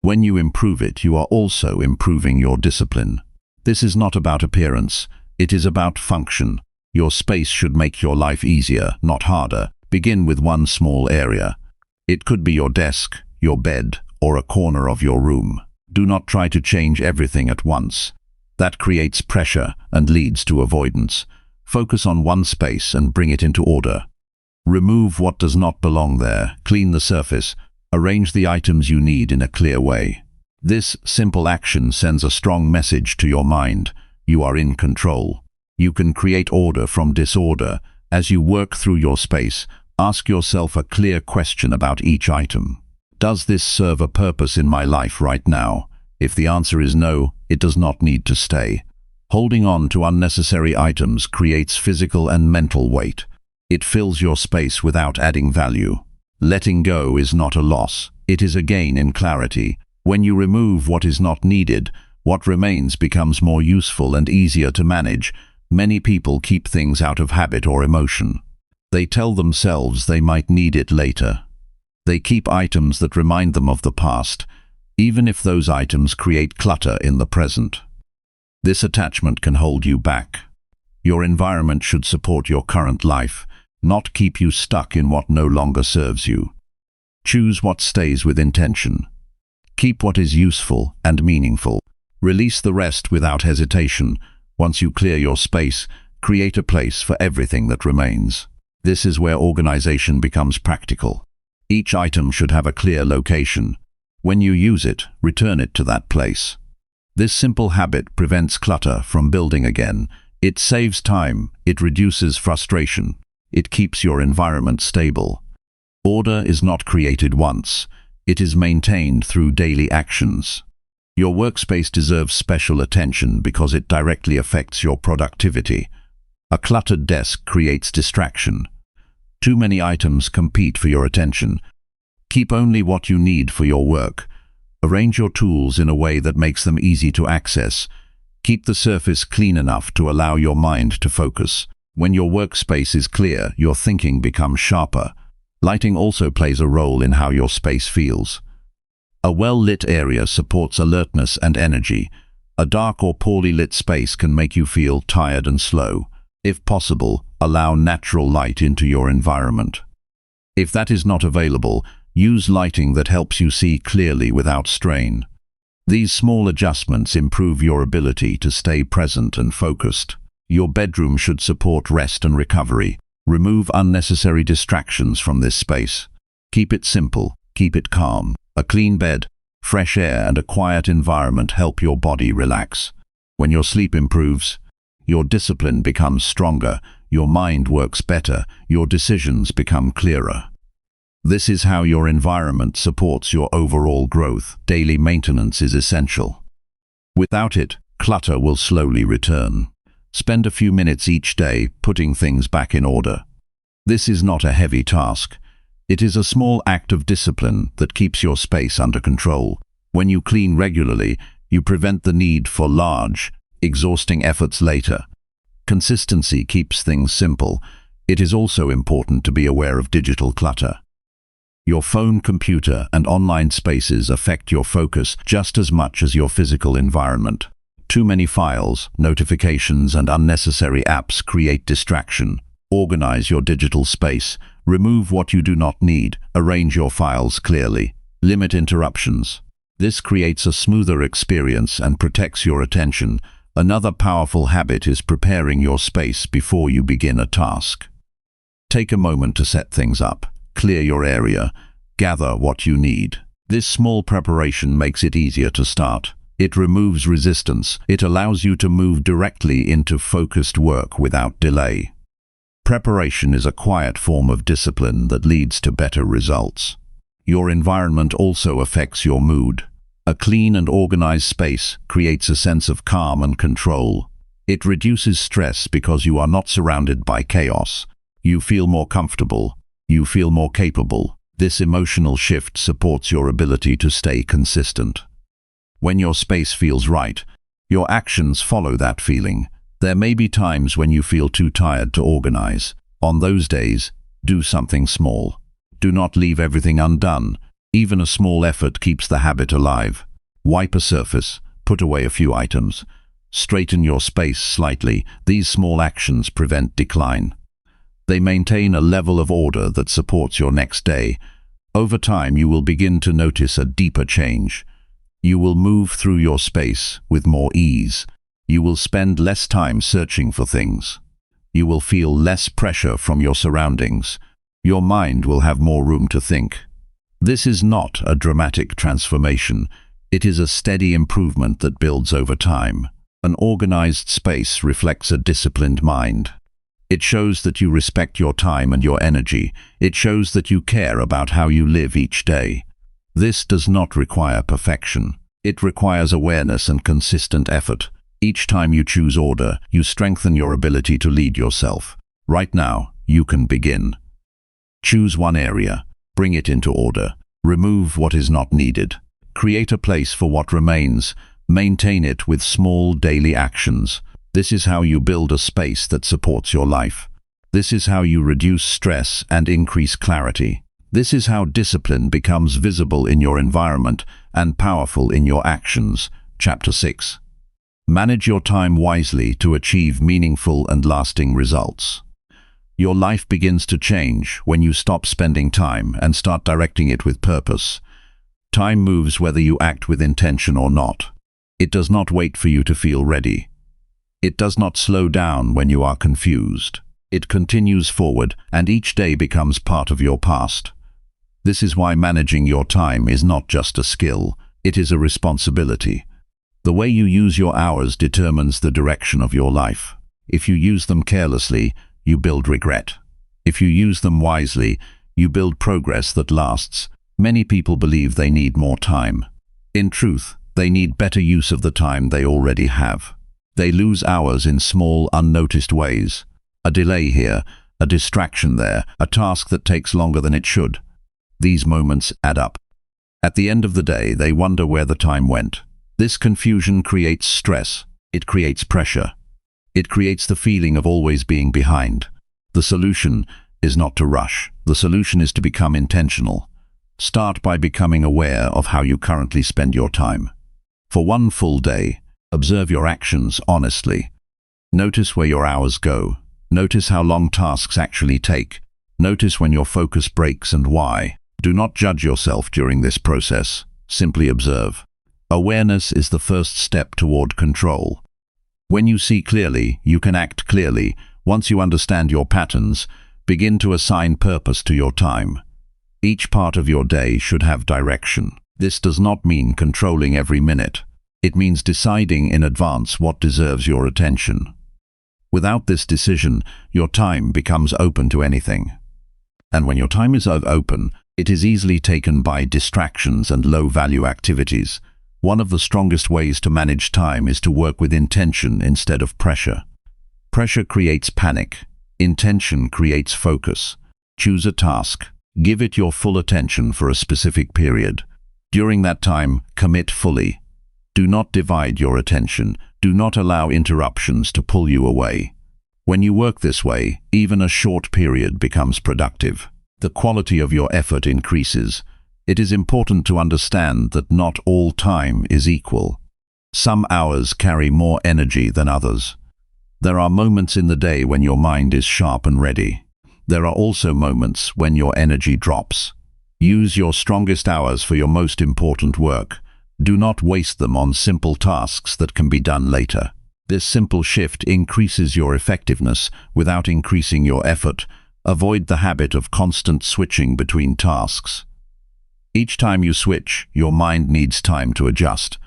When you improve it, you are also improving your discipline. This is not about appearance. It is about function. Your space should make your life easier, not harder. Begin with one small area. It could be your desk, your bed, or a corner of your room. Do not try to change everything at once. That creates pressure and leads to avoidance. Focus on one space and bring it into order. Remove what does not belong there. Clean the surface. Arrange the items you need in a clear way. This simple action sends a strong message to your mind. You are in control. You can create order from disorder. As you work through your space, ask yourself a clear question about each item. Does this serve a purpose in my life right now? If the answer is no, it does not need to stay. Holding on to unnecessary items creates physical and mental weight. It fills your space without adding value. Letting go is not a loss. It is a gain in clarity. When you remove what is not needed, what remains becomes more useful and easier to manage. Many people keep things out of habit or emotion. They tell themselves they might need it later. They keep items that remind them of the past, even if those items create clutter in the present. This attachment can hold you back. Your environment should support your current life, not keep you stuck in what no longer serves you. Choose what stays with intention. Keep what is useful and meaningful. Release the rest without hesitation. Once you clear your space, create a place for everything that remains. This is where organization becomes practical. Each item should have a clear location. When you use it, return it to that place. This simple habit prevents clutter from building again. It saves time, it reduces frustration, it keeps your environment stable. Order is not created once, it is maintained through daily actions. Your workspace deserves special attention because it directly affects your productivity. A cluttered desk creates distraction. Too many items compete for your attention. Keep only what you need for your work. Arrange your tools in a way that makes them easy to access. Keep the surface clean enough to allow your mind to focus. When your workspace is clear, your thinking becomes sharper. Lighting also plays a role in how your space feels. A well-lit area supports alertness and energy. A dark or poorly lit space can make you feel tired and slow. If possible, allow natural light into your environment. If that is not available, use lighting that helps you see clearly without strain. These small adjustments improve your ability to stay present and focused. Your bedroom should support rest and recovery. Remove unnecessary distractions from this space. Keep it simple, keep it calm. A clean bed, fresh air and a quiet environment help your body relax. When your sleep improves, your discipline becomes stronger, your mind works better, your decisions become clearer. This is how your environment supports your overall growth. Daily maintenance is essential. Without it, clutter will slowly return. Spend a few minutes each day putting things back in order. This is not a heavy task. It is a small act of discipline that keeps your space under control. When you clean regularly, you prevent the need for large, exhausting efforts later. Consistency keeps things simple. It is also important to be aware of digital clutter. Your phone, computer, and online spaces affect your focus just as much as your physical environment. Too many files, notifications, and unnecessary apps create distraction. Organize your digital space. Remove what you do not need. Arrange your files clearly. Limit interruptions. This creates a smoother experience and protects your attention. Another powerful habit is preparing your space before you begin a task. Take a moment to set things up. Clear your area. Gather what you need. This small preparation makes it easier to start. It removes resistance. It allows you to move directly into focused work without delay. Preparation is a quiet form of discipline that leads to better results. Your environment also affects your mood. A clean and organized space creates a sense of calm and control. It reduces stress because you are not surrounded by chaos. You feel more comfortable. You feel more capable. This emotional shift supports your ability to stay consistent. When your space feels right, your actions follow that feeling. There may be times when you feel too tired to organize. On those days, do something small. Do not leave everything undone. Even a small effort keeps the habit alive. Wipe a surface, put away a few items. Straighten your space slightly. These small actions prevent decline. They maintain a level of order that supports your next day. Over time, you will begin to notice a deeper change. You will move through your space with more ease. You will spend less time searching for things. You will feel less pressure from your surroundings. Your mind will have more room to think. This is not a dramatic transformation. It is a steady improvement that builds over time. An organized space reflects a disciplined mind. It shows that you respect your time and your energy. It shows that you care about how you live each day. This does not require perfection. It requires awareness and consistent effort. Each time you choose order, you strengthen your ability to lead yourself. Right now, you can begin. Choose one area. Bring it into order. Remove what is not needed. Create a place for what remains. Maintain it with small daily actions. This is how you build a space that supports your life. This is how you reduce stress and increase clarity. This is how discipline becomes visible in your environment and powerful in your actions. Chapter 6. Manage your time wisely to achieve meaningful and lasting results. Your life begins to change when you stop spending time and start directing it with purpose. Time moves whether you act with intention or not. It does not wait for you to feel ready. It does not slow down when you are confused. It continues forward, and each day becomes part of your past. This is why managing your time is not just a skill, it is a responsibility. The way you use your hours determines the direction of your life. If you use them carelessly, you build regret. If you use them wisely, you build progress that lasts. Many people believe they need more time. In truth, they need better use of the time they already have. They lose hours in small, unnoticed ways. A delay here, a distraction there, a task that takes longer than it should. These moments add up. At the end of the day, they wonder where the time went. This confusion creates stress. It creates pressure. It creates the feeling of always being behind. The solution is not to rush. The solution is to become intentional. Start by becoming aware of how you currently spend your time. For one full day, observe your actions honestly. Notice where your hours go. Notice how long tasks actually take. Notice when your focus breaks and why. Do not judge yourself during this process. Simply observe. Awareness is the first step toward control. When you see clearly, you can act clearly. Once you understand your patterns, begin to assign purpose to your time. Each part of your day should have direction. This does not mean controlling every minute. It means deciding in advance what deserves your attention. Without this decision, your time becomes open to anything. And when your time is open, it is easily taken by distractions and low-value activities. One of the strongest ways to manage time is to work with intention instead of pressure. Pressure creates panic. Intention creates focus. Choose a task. Give it your full attention for a specific period. During that time, commit fully. Do not divide your attention. Do not allow interruptions to pull you away. When you work this way, even a short period becomes productive. The quality of your effort increases. It is important to understand that not all time is equal. Some hours carry more energy than others. There are moments in the day when your mind is sharp and ready. There are also moments when your energy drops. Use your strongest hours for your most important work. Do not waste them on simple tasks that can be done later. This simple shift increases your effectiveness without increasing your effort. Avoid the habit of constant switching between tasks. Each time you switch, your mind needs time to adjust.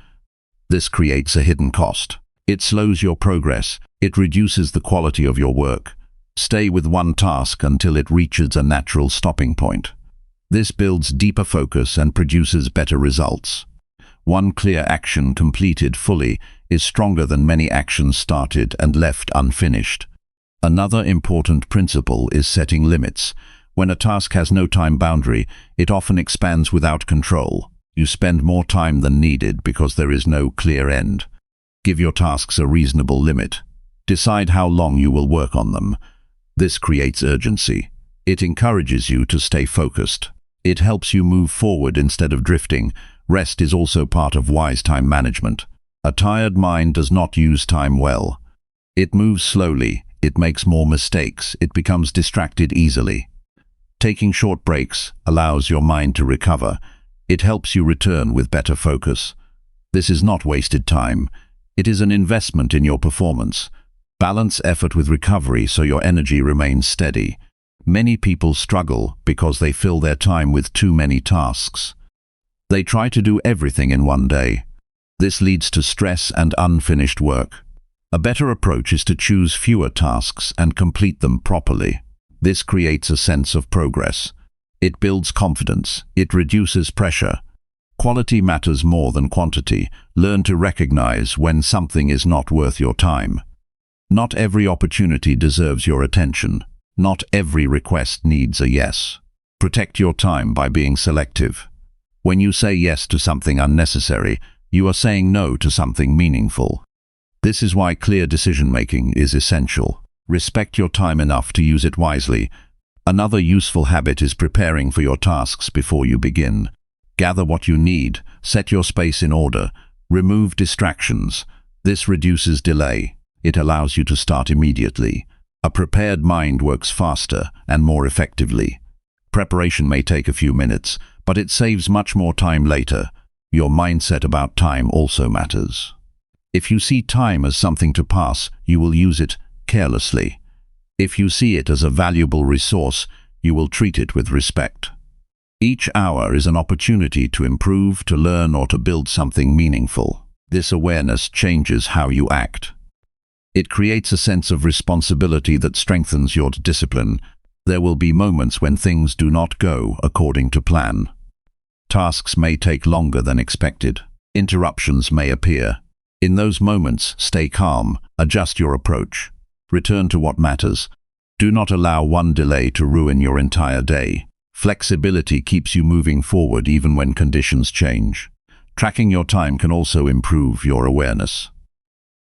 This creates a hidden cost. It slows your progress. It reduces the quality of your work. Stay with one task until it reaches a natural stopping point. This builds deeper focus and produces better results. One clear action completed fully is stronger than many actions started and left unfinished. Another important principle is setting limits. When a task has no time boundary, it often expands without control. You spend more time than needed because there is no clear end. Give your tasks a reasonable limit. Decide how long you will work on them. This creates urgency. It encourages you to stay focused. It helps you move forward instead of drifting. Rest is also part of wise time management. A tired mind does not use time well. It moves slowly. It makes more mistakes. It becomes distracted easily. Taking short breaks allows your mind to recover. It helps you return with better focus. This is not wasted time. It is an investment in your performance. Balance effort with recovery so your energy remains steady. Many people struggle because they fill their time with too many tasks. They try to do everything in one day. This leads to stress and unfinished work. A better approach is to choose fewer tasks and complete them properly. This creates a sense of progress. It builds confidence. It reduces pressure. Quality matters more than quantity. Learn to recognize when something is not worth your time. Not every opportunity deserves your attention. Not every request needs a yes. Protect your time by being selective. When you say yes to something unnecessary, you are saying no to something meaningful. This is why clear decision-making is essential. Respect your time enough to use it wisely. Another useful habit is preparing for your tasks before you begin. Gather what you need, set your space in order, remove distractions. This reduces delay. It allows you to start immediately. A prepared mind works faster and more effectively. Preparation may take a few minutes, but it saves much more time later. Your mindset about time also matters. If you see time as something to pass, you will use it carelessly. If you see it as a valuable resource, you will treat it with respect. Each hour is an opportunity to improve, to learn, or to build something meaningful. This awareness changes how you act. It creates a sense of responsibility that strengthens your discipline. There will be moments when things do not go according to plan. Tasks may take longer than expected. Interruptions may appear. In those moments, stay calm, adjust your approach. Return to what matters. Do not allow one delay to ruin your entire day. Flexibility keeps you moving forward even when conditions change. Tracking your time can also improve your awareness.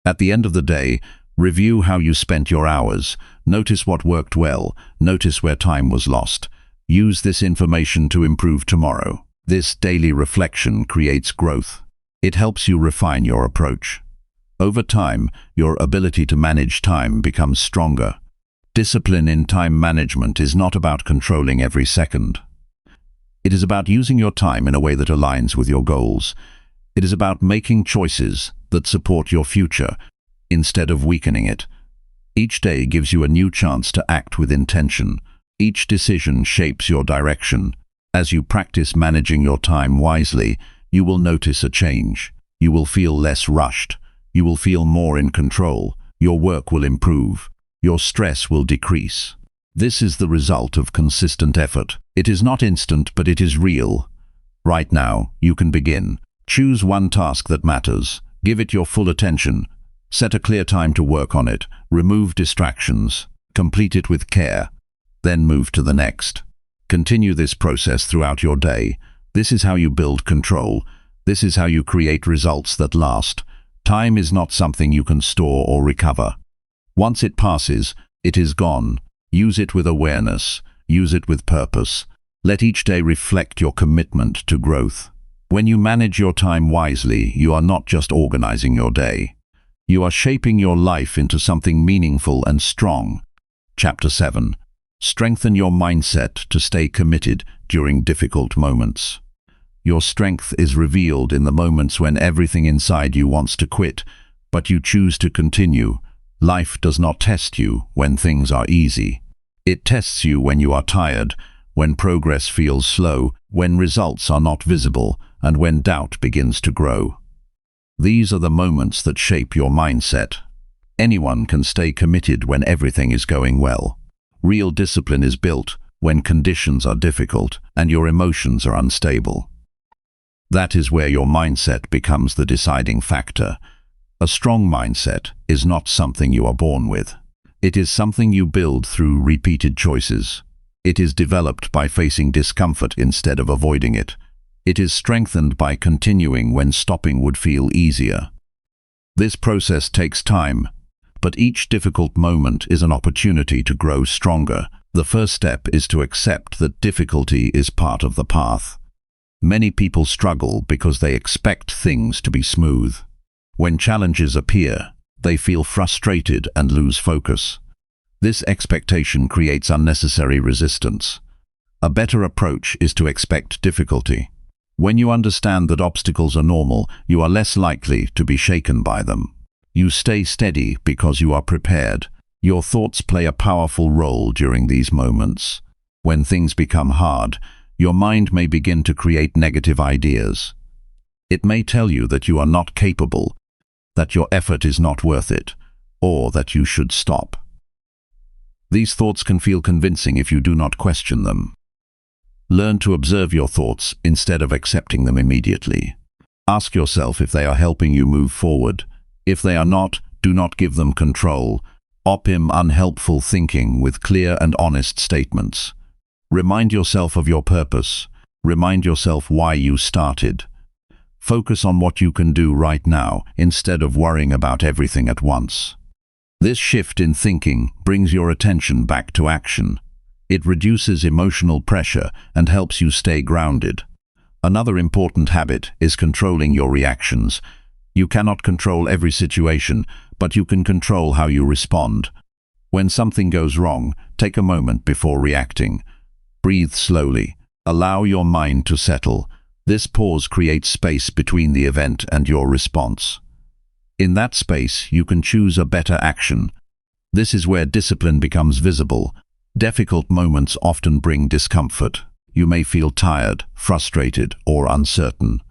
At the end of the day, review how you spent your hours. Notice what worked well. Notice where time was lost. Use this information to improve tomorrow. This daily reflection creates growth. It helps you refine your approach. Over time, your ability to manage time becomes stronger. Discipline in time management is not about controlling every second. It is about using your time in a way that aligns with your goals. It is about making choices that support your future instead of weakening it. Each day gives you a new chance to act with intention. Each decision shapes your direction. As you practice managing your time wisely, you will notice a change. You will feel less rushed. You will feel more in control. Your work will improve. Your stress will decrease. This is the result of consistent effort. It is not instant, but it is real. Right now, you can begin. Choose one task that matters. Give it your full attention. Set a clear time to work on it. Remove distractions. Complete it with care. Then move to the next. Continue this process throughout your day. This is how you build control. This is how you create results that last. Time is not something you can store or recover. Once it passes, it is gone. Use it with awareness. Use it with purpose. Let each day reflect your commitment to growth. When you manage your time wisely, you are not just organizing your day. You are shaping your life into something meaningful and strong. Chapter 7. Strengthen your mindset to stay committed during difficult moments. Your strength is revealed in the moments when everything inside you wants to quit, but you choose to continue. Life does not test you when things are easy. It tests you when you are tired, when progress feels slow, when results are not visible, and when doubt begins to grow. These are the moments that shape your mindset. Anyone can stay committed when everything is going well. Real discipline is built when conditions are difficult and your emotions are unstable. That is where your mindset becomes the deciding factor. A strong mindset is not something you are born with. It is something you build through repeated choices. It is developed by facing discomfort instead of avoiding it. It is strengthened by continuing when stopping would feel easier. This process takes time, but each difficult moment is an opportunity to grow stronger. The first step is to accept that difficulty is part of the path. Many people struggle because they expect things to be smooth. When challenges appear, they feel frustrated and lose focus. This expectation creates unnecessary resistance. A better approach is to expect difficulty. When you understand that obstacles are normal, you are less likely to be shaken by them. You stay steady because you are prepared. Your thoughts play a powerful role during these moments. When things become hard, your mind may begin to create negative ideas. It may tell you that you are not capable, that your effort is not worth it, or that you should stop. These thoughts can feel convincing if you do not question them. Learn to observe your thoughts instead of accepting them immediately. Ask yourself if they are helping you move forward. If they are not, do not give them control. Oppim unhelpful thinking with clear and honest statements. Remind yourself of your purpose. Remind yourself why you started. Focus on what you can do right now instead of worrying about everything at once. This shift in thinking brings your attention back to action. It reduces emotional pressure and helps you stay grounded. Another important habit is controlling your reactions. You cannot control every situation, but you can control how you respond. When something goes wrong, take a moment before reacting. Breathe slowly. Allow your mind to settle. This pause creates space between the event and your response. In that space, you can choose a better action. This is where discipline becomes visible. Difficult moments often bring discomfort. You may feel tired, frustrated, or uncertain.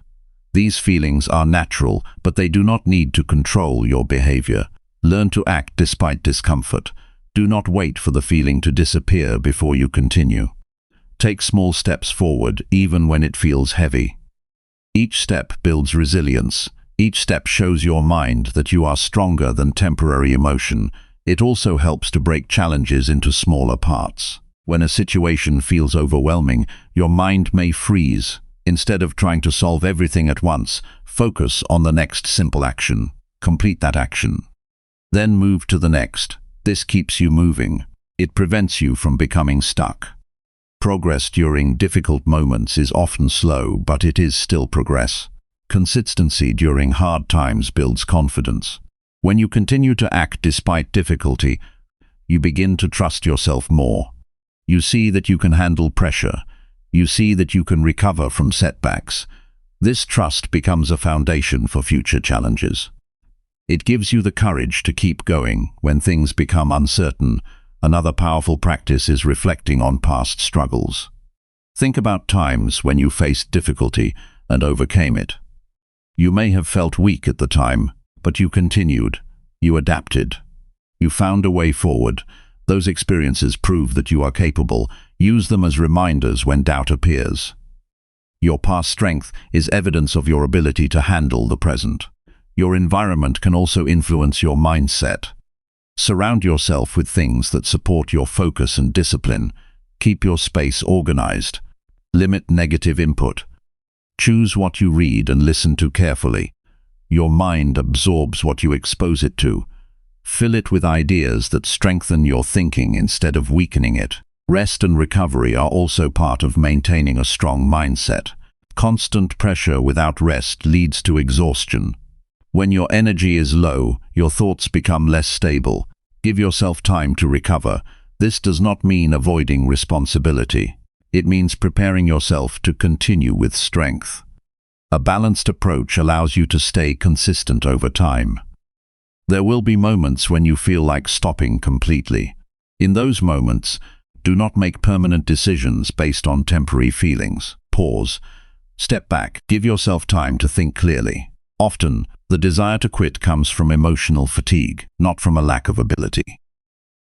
These feelings are natural, but they do not need to control your behavior. Learn to act despite discomfort. Do not wait for the feeling to disappear before you continue. Take small steps forward, even when it feels heavy. Each step builds resilience. Each step shows your mind that you are stronger than temporary emotion. It also helps to break challenges into smaller parts. When a situation feels overwhelming, your mind may freeze. Instead of trying to solve everything at once, focus on the next simple action. Complete that action. Then move to the next. This keeps you moving. It prevents you from becoming stuck. Progress during difficult moments is often slow, but it is still progress. Consistency during hard times builds confidence. When you continue to act despite difficulty, you begin to trust yourself more. You see that you can handle pressure. You see that you can recover from setbacks. This trust becomes a foundation for future challenges. It gives you the courage to keep going when things become uncertain. Another powerful practice is reflecting on past struggles. Think about times when you faced difficulty and overcame it. You may have felt weak at the time, but you continued. You adapted. You found a way forward. Those experiences prove that you are capable. Use them as reminders when doubt appears. Your past strength is evidence of your ability to handle the present. Your environment can also influence your mindset. Surround yourself with things that support your focus and discipline. Keep your space organized. Limit negative input. Choose what you read and listen to carefully. Your mind absorbs what you expose it to. Fill it with ideas that strengthen your thinking instead of weakening it. Rest and recovery are also part of maintaining a strong mindset. Constant pressure without rest leads to exhaustion. When your energy is low, your thoughts become less stable. Give yourself time to recover. This does not mean avoiding responsibility. It means preparing yourself to continue with strength. A balanced approach allows you to stay consistent over time. There will be moments when you feel like stopping completely. In those moments, do not make permanent decisions based on temporary feelings. Pause. Step back. Give yourself time to think clearly. Often, the desire to quit comes from emotional fatigue, not from a lack of ability.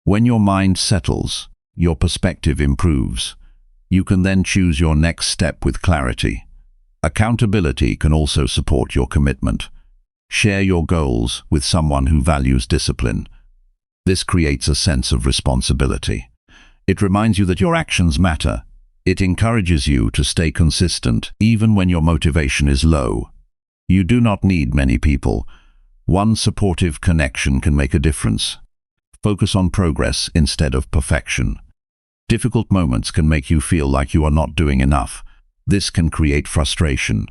When your mind settles, your perspective improves. You can then choose your next step with clarity. Accountability can also support your commitment. Share your goals with someone who values discipline. This creates a sense of responsibility. It reminds you that your actions matter. It encourages you to stay consistent, even when your motivation is low. You do not need many people. One supportive connection can make a difference. Focus on progress instead of perfection. Difficult moments can make you feel like you are not doing enough. This can create frustration.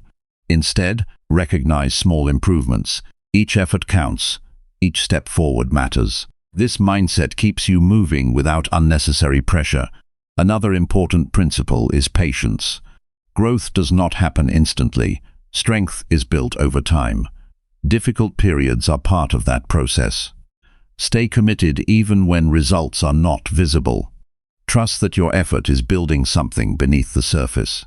Instead, recognize small improvements. Each effort counts. Each step forward matters. This mindset keeps you moving without unnecessary pressure. Another important principle is patience. Growth does not happen instantly. Strength is built over time. Difficult periods are part of that process. Stay committed even when results are not visible. Trust that your effort is building something beneath the surface.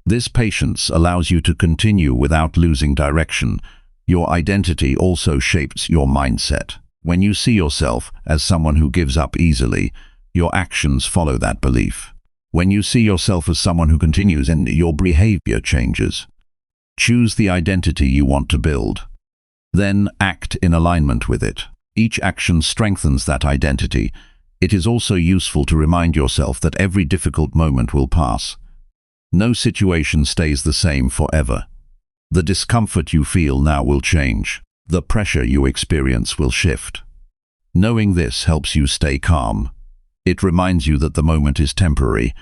This patience allows you to continue without losing direction. Your identity also shapes your mindset. When you see yourself as someone who gives up easily, your actions follow that belief. When you see yourself as someone who continues, and your behavior changes. Choose the identity you want to build. Then act in alignment with it. Each action strengthens that identity. It is also useful to remind yourself that every difficult moment will pass. No situation stays the same forever. The discomfort you feel now will change. The pressure you experience will shift. Knowing this helps you stay calm. It reminds you that the moment is temporary,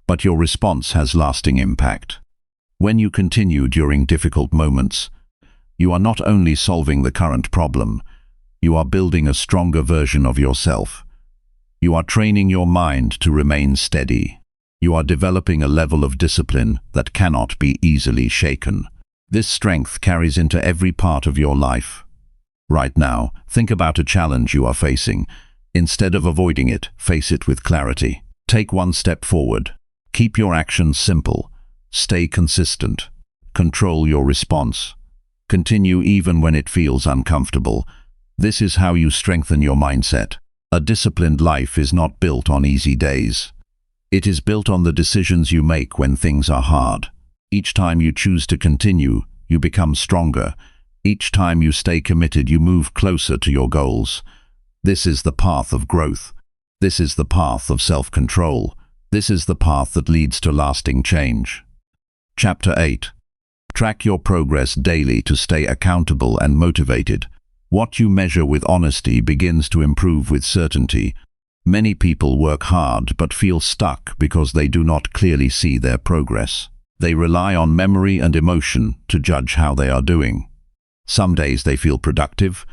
but your response has lasting impact. When you continue during difficult moments, you are not only solving the current problem, you are building a stronger version of yourself. You are training your mind to remain steady. You are developing a level of discipline that cannot be easily shaken. This strength carries into every part of your life. Right now, think about a challenge you are facing. Instead of avoiding it, face it with clarity. Take one step forward. Keep your actions simple. Stay consistent. Control your response. Continue even when it feels uncomfortable. This is how you strengthen your mindset. A disciplined life is not built on easy days. It is built on the decisions you make when things are hard. Each time you choose to continue, you become stronger. Each time you stay committed, you move closer to your goals. This is the path of growth. This is the path of self-control. This is the path that leads to lasting change. Chapter 8. Track your progress daily to stay accountable and motivated. What you measure with honesty begins to improve with certainty. Many people work hard but feel stuck because they do not clearly see their progress. They rely on memory and emotion to judge how they are doing. Some days they feel productive,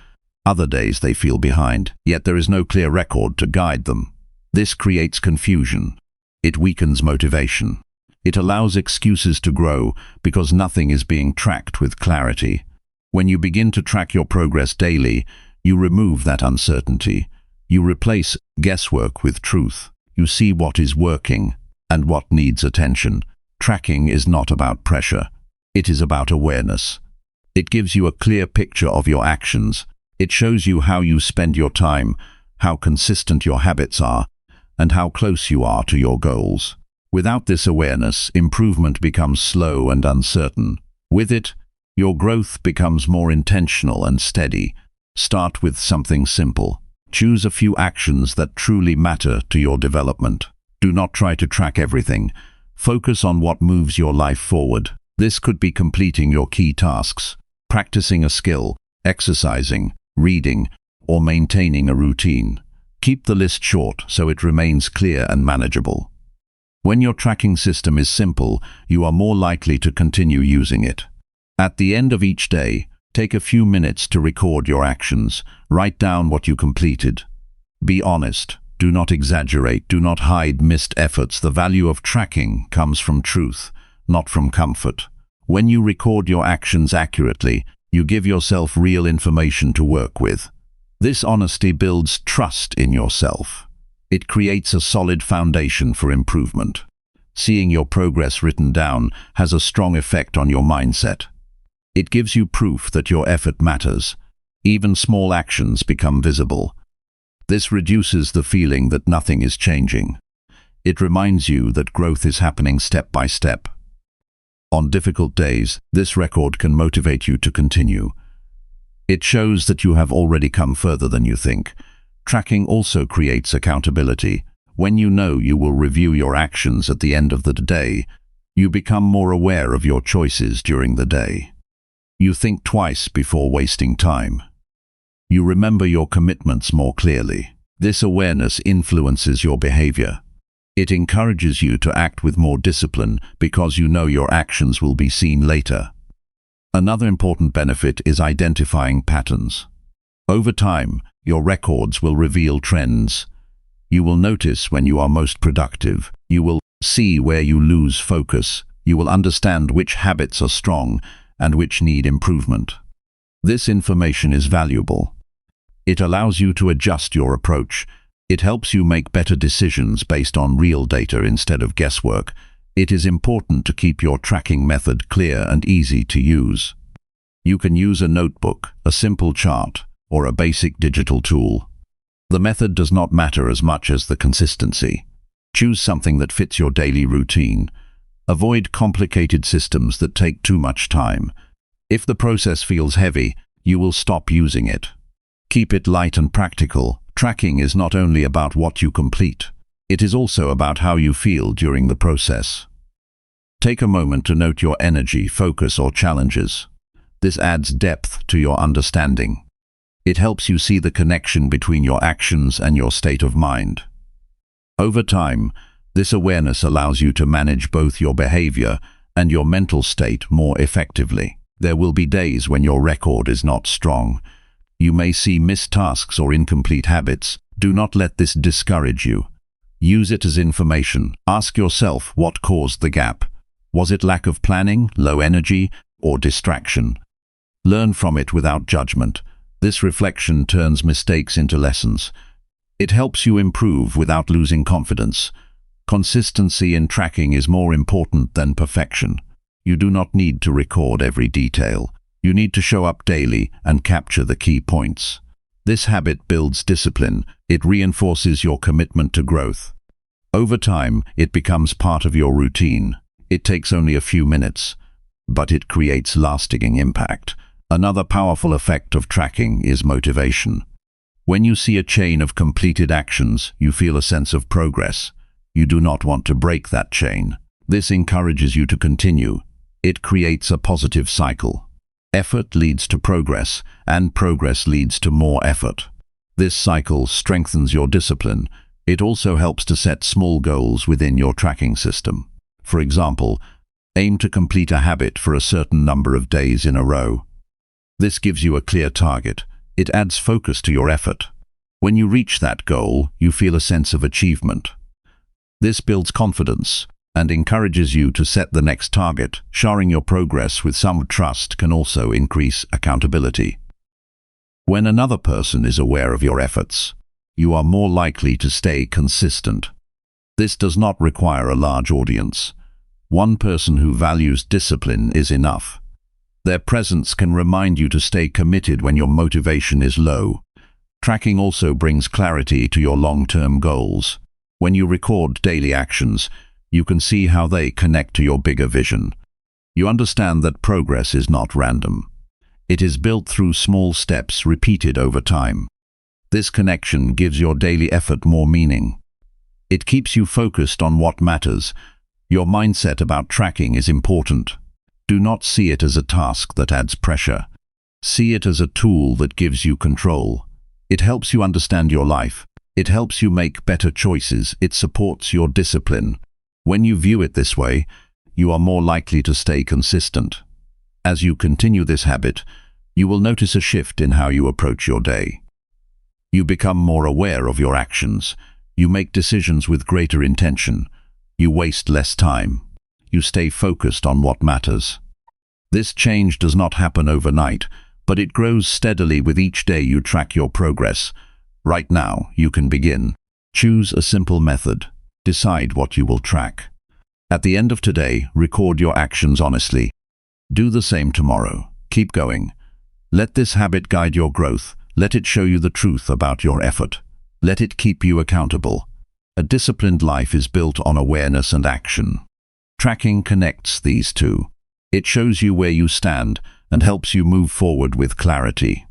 other days they feel behind, yet there is no clear record to guide them. This creates confusion. It weakens motivation. It allows excuses to grow because nothing is being tracked with clarity. When you begin to track your progress daily, you remove that uncertainty. You replace guesswork with truth. You see what is working and what needs attention. Tracking is not about pressure. It is about awareness. It gives you a clear picture of your actions. It shows you how you spend your time, how consistent your habits are, and how close you are to your goals. Without this awareness, improvement becomes slow and uncertain. With it, your growth becomes more intentional and steady. Start with something simple. Choose a few actions that truly matter to your development. Do not try to track everything. Focus on what moves your life forward. This could be completing your key tasks, practicing a skill, exercising, reading, or maintaining a routine. Keep the list short so it remains clear and manageable. When your tracking system is simple, you are more likely to continue using it. At the end of each day, take a few minutes to record your actions. Write down what you completed. Be honest. Do not exaggerate. Do not hide missed efforts. The value of tracking comes from truth, not from comfort. When you record your actions accurately, you give yourself real information to work with. This honesty builds trust in yourself. It creates a solid foundation for improvement. Seeing your progress written down has a strong effect on your mindset. It gives you proof that your effort matters. Even small actions become visible. This reduces the feeling that nothing is changing. It reminds you that growth is happening step by step. On difficult days, this record can motivate you to continue. It shows that you have already come further than you think. Tracking also creates accountability. When you know you will review your actions at the end of the day, you become more aware of your choices during the day. You think twice before wasting time. You remember your commitments more clearly. This awareness influences your behavior. It encourages you to act with more discipline because you know your actions will be seen later. Another important benefit is identifying patterns. Over time, your records will reveal trends. You will notice when you are most productive. You will see where you lose focus. You will understand which habits are strong and which need improvement. This information is valuable. It allows you to adjust your approach. It helps you make better decisions based on real data instead of guesswork. It is important to keep your tracking method clear and easy to use. You can use a notebook, a simple chart, or a basic digital tool. The method does not matter as much as the consistency. Choose something that fits your daily routine. Avoid complicated systems that take too much time. If the process feels heavy, you will stop using it. Keep it light and practical. Tracking is not only about what you complete. It is also about how you feel during the process. Take a moment to note your energy, focus, or challenges. This adds depth to your understanding. It helps you see the connection between your actions and your state of mind. Over time, this awareness allows you to manage both your behavior and your mental state more effectively. There will be days when your record is not strong. You may see missed tasks or incomplete habits. Do not let this discourage you. Use it as information. Ask yourself what caused the gap. Was it lack of planning, low energy, or distraction? Learn from it without judgment. This reflection turns mistakes into lessons. It helps you improve without losing confidence. Consistency in tracking is more important than perfection. You do not need to record every detail. You need to show up daily and capture the key points. This habit builds discipline. It reinforces your commitment to growth. Over time, it becomes part of your routine. It takes only a few minutes, but it creates lasting impact. Another powerful effect of tracking is motivation. When you see a chain of completed actions, you feel a sense of progress. You do not want to break that chain. This encourages you to continue. It creates a positive cycle. Effort leads to progress, and progress leads to more effort. This cycle strengthens your discipline. It also helps to set small goals within your tracking system. For example, aim to complete a habit for a certain number of days in a row. This gives you a clear target. It adds focus to your effort. When you reach that goal, you feel a sense of achievement. This builds confidence and encourages you to set the next target. Sharing your progress with some trust can also increase accountability. When another person is aware of your efforts, you are more likely to stay consistent. This does not require a large audience. One person who values discipline is enough. Their presence can remind you to stay committed when your motivation is low. Tracking also brings clarity to your long-term goals. When you record daily actions, you can see how they connect to your bigger vision. You understand that progress is not random. It is built through small steps repeated over time. This connection gives your daily effort more meaning. It keeps you focused on what matters. Your mindset about tracking is important. Do not see it as a task that adds pressure. See it as a tool that gives you control. It helps you understand your life. It helps you make better choices. It supports your discipline. When you view it this way, you are more likely to stay consistent. As you continue this habit, you will notice a shift in how you approach your day. You become more aware of your actions. You make decisions with greater intention. You waste less time. You stay focused on what matters. This change does not happen overnight, but it grows steadily with each day you track your progress. Right now, you can begin. Choose a simple method. Decide what you will track. At the end of today, record your actions honestly. Do the same tomorrow. Keep going. Let this habit guide your growth. Let it show you the truth about your effort. Let it keep you accountable. A disciplined life is built on awareness and action. Tracking connects these two. It shows you where you stand and helps you move forward with clarity.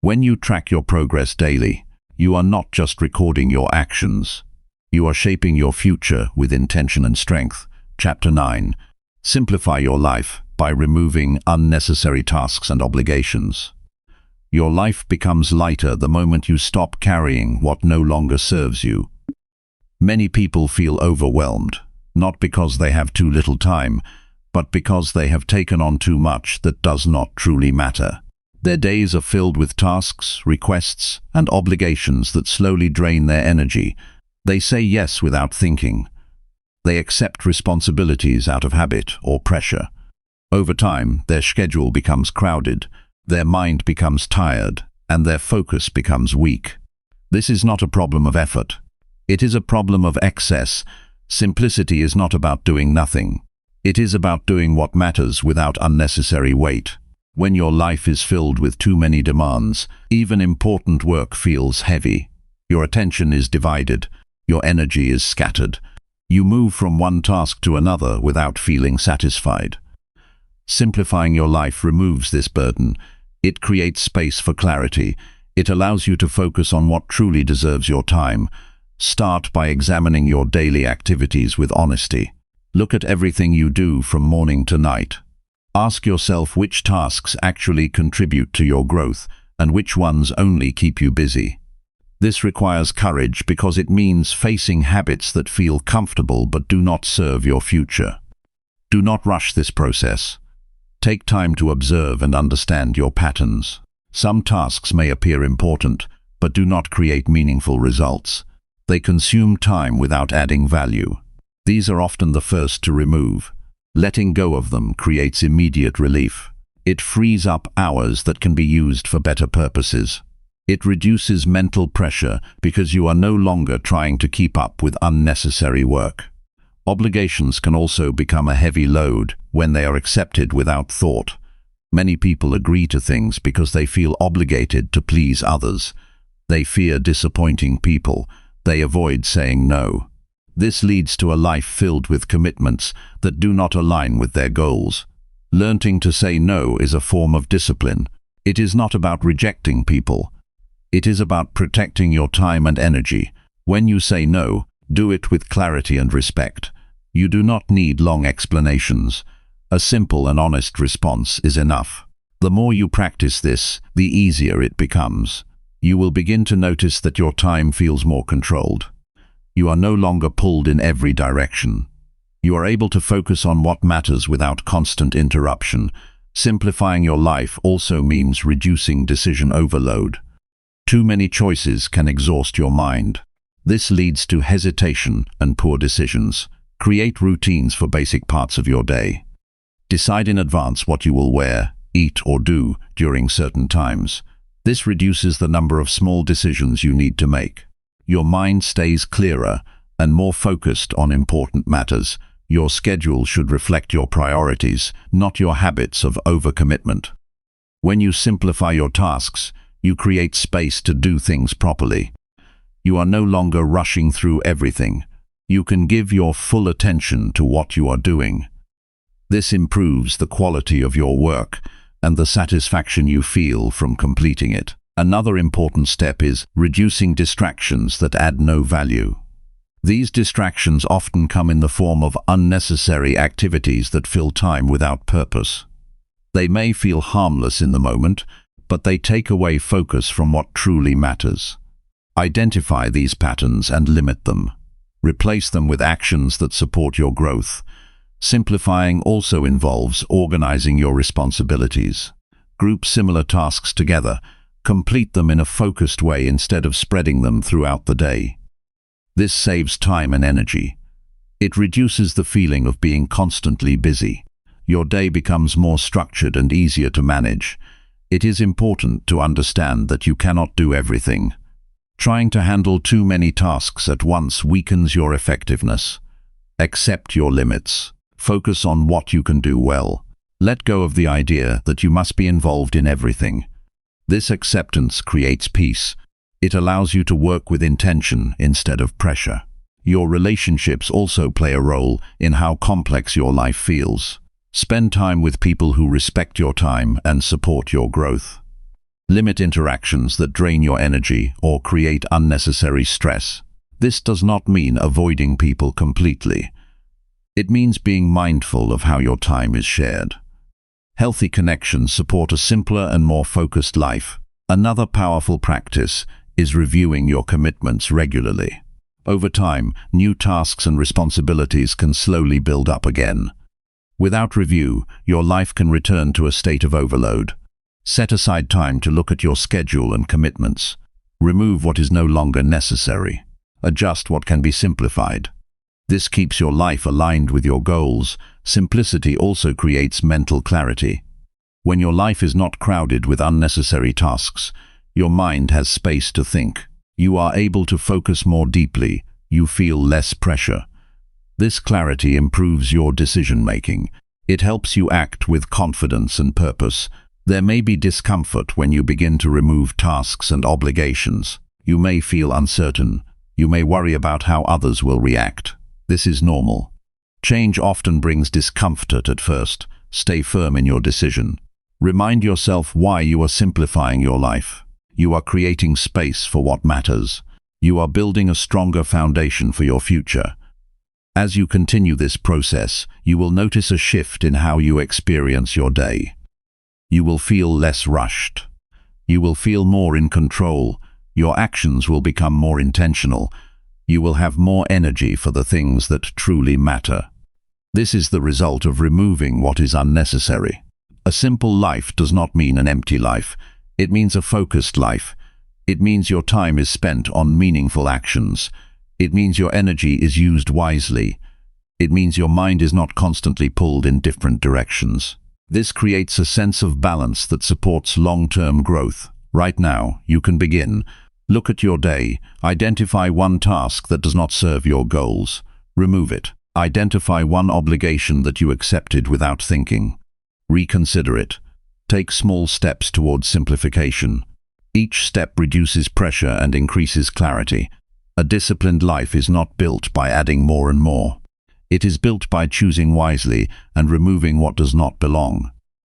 When you track your progress daily, you are not just recording your actions. You are shaping your future with intention and strength. Chapter 9. Simplify your life by removing unnecessary tasks and obligations. Your life becomes lighter the moment you stop carrying what no longer serves you. Many people feel overwhelmed, not because they have too little time, but because they have taken on too much that does not truly matter. Their days are filled with tasks, requests, and obligations that slowly drain their energy. They say yes without thinking. They accept responsibilities out of habit or pressure. Over time, their schedule becomes crowded, their mind becomes tired, and their focus becomes weak. This is not a problem of effort. It is a problem of excess. Simplicity is not about doing nothing. It is about doing what matters without unnecessary weight. When your life is filled with too many demands, even important work feels heavy. Your attention is divided. Your energy is scattered. You move from one task to another without feeling satisfied. Simplifying your life removes this burden. It creates space for clarity. It allows you to focus on what truly deserves your time. Start by examining your daily activities with honesty. Look at everything you do from morning to night. Ask yourself which tasks actually contribute to your growth and which ones only keep you busy. This requires courage because it means facing habits that feel comfortable but do not serve your future. Do not rush this process. Take time to observe and understand your patterns. Some tasks may appear important, but do not create meaningful results. They consume time without adding value. These are often the first to remove. Letting go of them creates immediate relief. It frees up hours that can be used for better purposes. It reduces mental pressure because you are no longer trying to keep up with unnecessary work. Obligations can also become a heavy load when they are accepted without thought. Many people agree to things because they feel obligated to please others. They fear disappointing people. They avoid saying no. This leads to a life filled with commitments that do not align with their goals. Learning to say no is a form of discipline. It is not about rejecting people. It is about protecting your time and energy. When you say no, do it with clarity and respect. You do not need long explanations. A simple and honest response is enough. The more you practice this, the easier it becomes. You will begin to notice that your time feels more controlled. You are no longer pulled in every direction. You are able to focus on what matters without constant interruption. Simplifying your life also means reducing decision overload. Too many choices can exhaust your mind. This leads to hesitation and poor decisions. Create routines for basic parts of your day. Decide in advance what you will wear, eat, or do during certain times. This reduces the number of small decisions you need to make. Your mind stays clearer and more focused on important matters. Your schedule should reflect your priorities, not your habits of overcommitment. When you simplify your tasks, you create space to do things properly. You are no longer rushing through everything. You can give your full attention to what you are doing. This improves the quality of your work and the satisfaction you feel from completing it. Another important step is reducing distractions that add no value. These distractions often come in the form of unnecessary activities that fill time without purpose. They may feel harmless in the moment, but they take away focus from what truly matters. Identify these patterns and limit them. Replace them with actions that support your growth. Simplifying also involves organizing your responsibilities. Group similar tasks together. Complete them in a focused way instead of spreading them throughout the day. This saves time and energy. It reduces the feeling of being constantly busy. Your day becomes more structured and easier to manage. It is important to understand that you cannot do everything. Trying to handle too many tasks at once weakens your effectiveness. Accept your limits. Focus on what you can do well. Let go of the idea that you must be involved in everything. This acceptance creates peace. It allows you to work with intention instead of pressure. Your relationships also play a role in how complex your life feels. Spend time with people who respect your time and support your growth. Limit interactions that drain your energy or create unnecessary stress. This does not mean avoiding people completely. It means being mindful of how your time is shared. Healthy connections support a simpler and more focused life. Another powerful practice is reviewing your commitments regularly. Over time, new tasks and responsibilities can slowly build up again. Without review, your life can return to a state of overload. Set aside time to look at your schedule and commitments. Remove what is no longer necessary. Adjust what can be simplified. This keeps your life aligned with your goals. Simplicity also creates mental clarity. When your life is not crowded with unnecessary tasks, your mind has space to think. You are able to focus more deeply. You feel less pressure. This clarity improves your decision-making. It helps you act with confidence and purpose. There may be discomfort when you begin to remove tasks and obligations. You may feel uncertain. You may worry about how others will react. This is normal. Change often brings discomfort at first. Stay firm in your decision. Remind yourself why you are simplifying your life. You are creating space for what matters. You are building a stronger foundation for your future. As you continue this process, you will notice a shift in how you experience your day. You will feel less rushed. You will feel more in control. Your actions will become more intentional. You will have more energy for the things that truly matter. This is the result of removing what is unnecessary. A simple life does not mean an empty life. It means a focused life. It means your time is spent on meaningful actions. It means your energy is used wisely. It means your mind is not constantly pulled in different directions. This creates a sense of balance that supports long-term growth. Right now, you can begin. Look at your day. Identify one task that does not serve your goals. Remove it. Identify one obligation that you accepted without thinking. Reconsider it. Take small steps towards simplification. Each step reduces pressure and increases clarity. A disciplined life is not built by adding more and more. It is built by choosing wisely and removing what does not belong.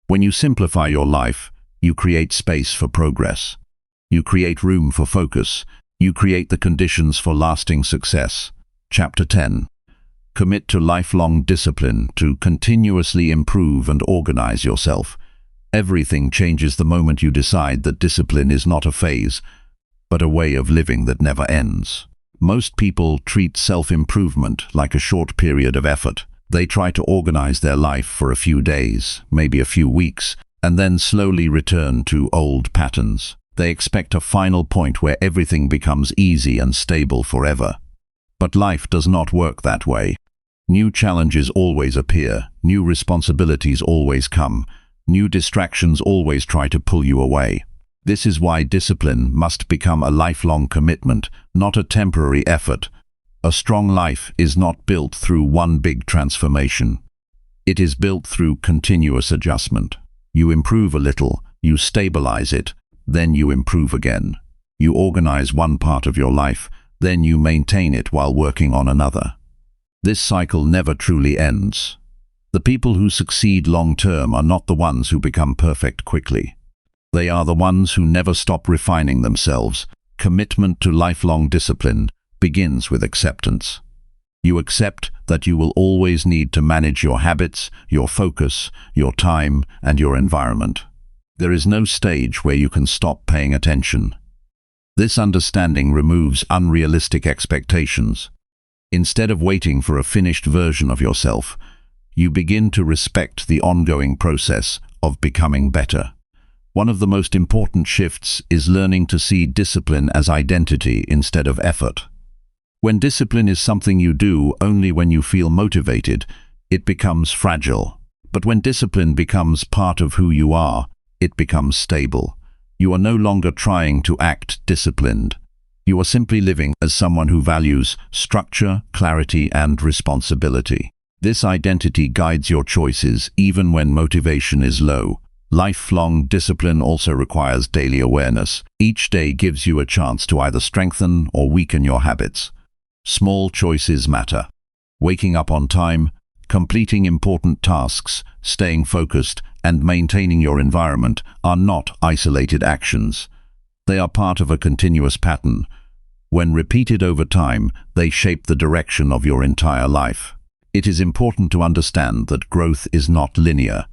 When you simplify your life, you create space for progress. You create room for focus. You create the conditions for lasting success. Chapter 10. Commit to lifelong discipline to continuously improve and organize yourself. Everything changes the moment you decide that discipline is not a phase, but a way of living that never ends. Most people treat self-improvement like a short period of effort. They try to organize their life for a few days, maybe a few weeks, and then slowly return to old patterns. They expect a final point where everything becomes easy and stable forever. But life does not work that way. New challenges always appear, new responsibilities always come, new distractions always try to pull you away. This is why discipline must become a lifelong commitment, not a temporary effort. A strong life is not built through one big transformation. It is built through continuous adjustment. You improve a little, you stabilize it, then you improve again. You organize one part of your life, then you maintain it while working on another. This cycle never truly ends. The people who succeed long-term are not the ones who become perfect quickly. They are the ones who never stop refining themselves. Commitment to lifelong discipline begins with acceptance. You accept that you will always need to manage your habits, your focus, your time, and your environment. There is no stage where you can stop paying attention. This understanding removes unrealistic expectations. Instead of waiting for a finished version of yourself, you begin to respect the ongoing process of becoming better. One of the most important shifts is learning to see discipline as identity instead of effort. When discipline is something you do only when you feel motivated, it becomes fragile. But when discipline becomes part of who you are, it becomes stable. You are no longer trying to act disciplined. You are simply living as someone who values structure, clarity, and responsibility. This identity guides your choices even when motivation is low. Lifelong discipline also requires daily awareness. Each day gives you a chance to either strengthen or weaken your habits. Small choices matter. Waking up on time, completing important tasks, staying focused, and maintaining your environment are not isolated actions. They are part of a continuous pattern. When repeated over time, they shape the direction of your entire life. It is important to understand that growth is not linear.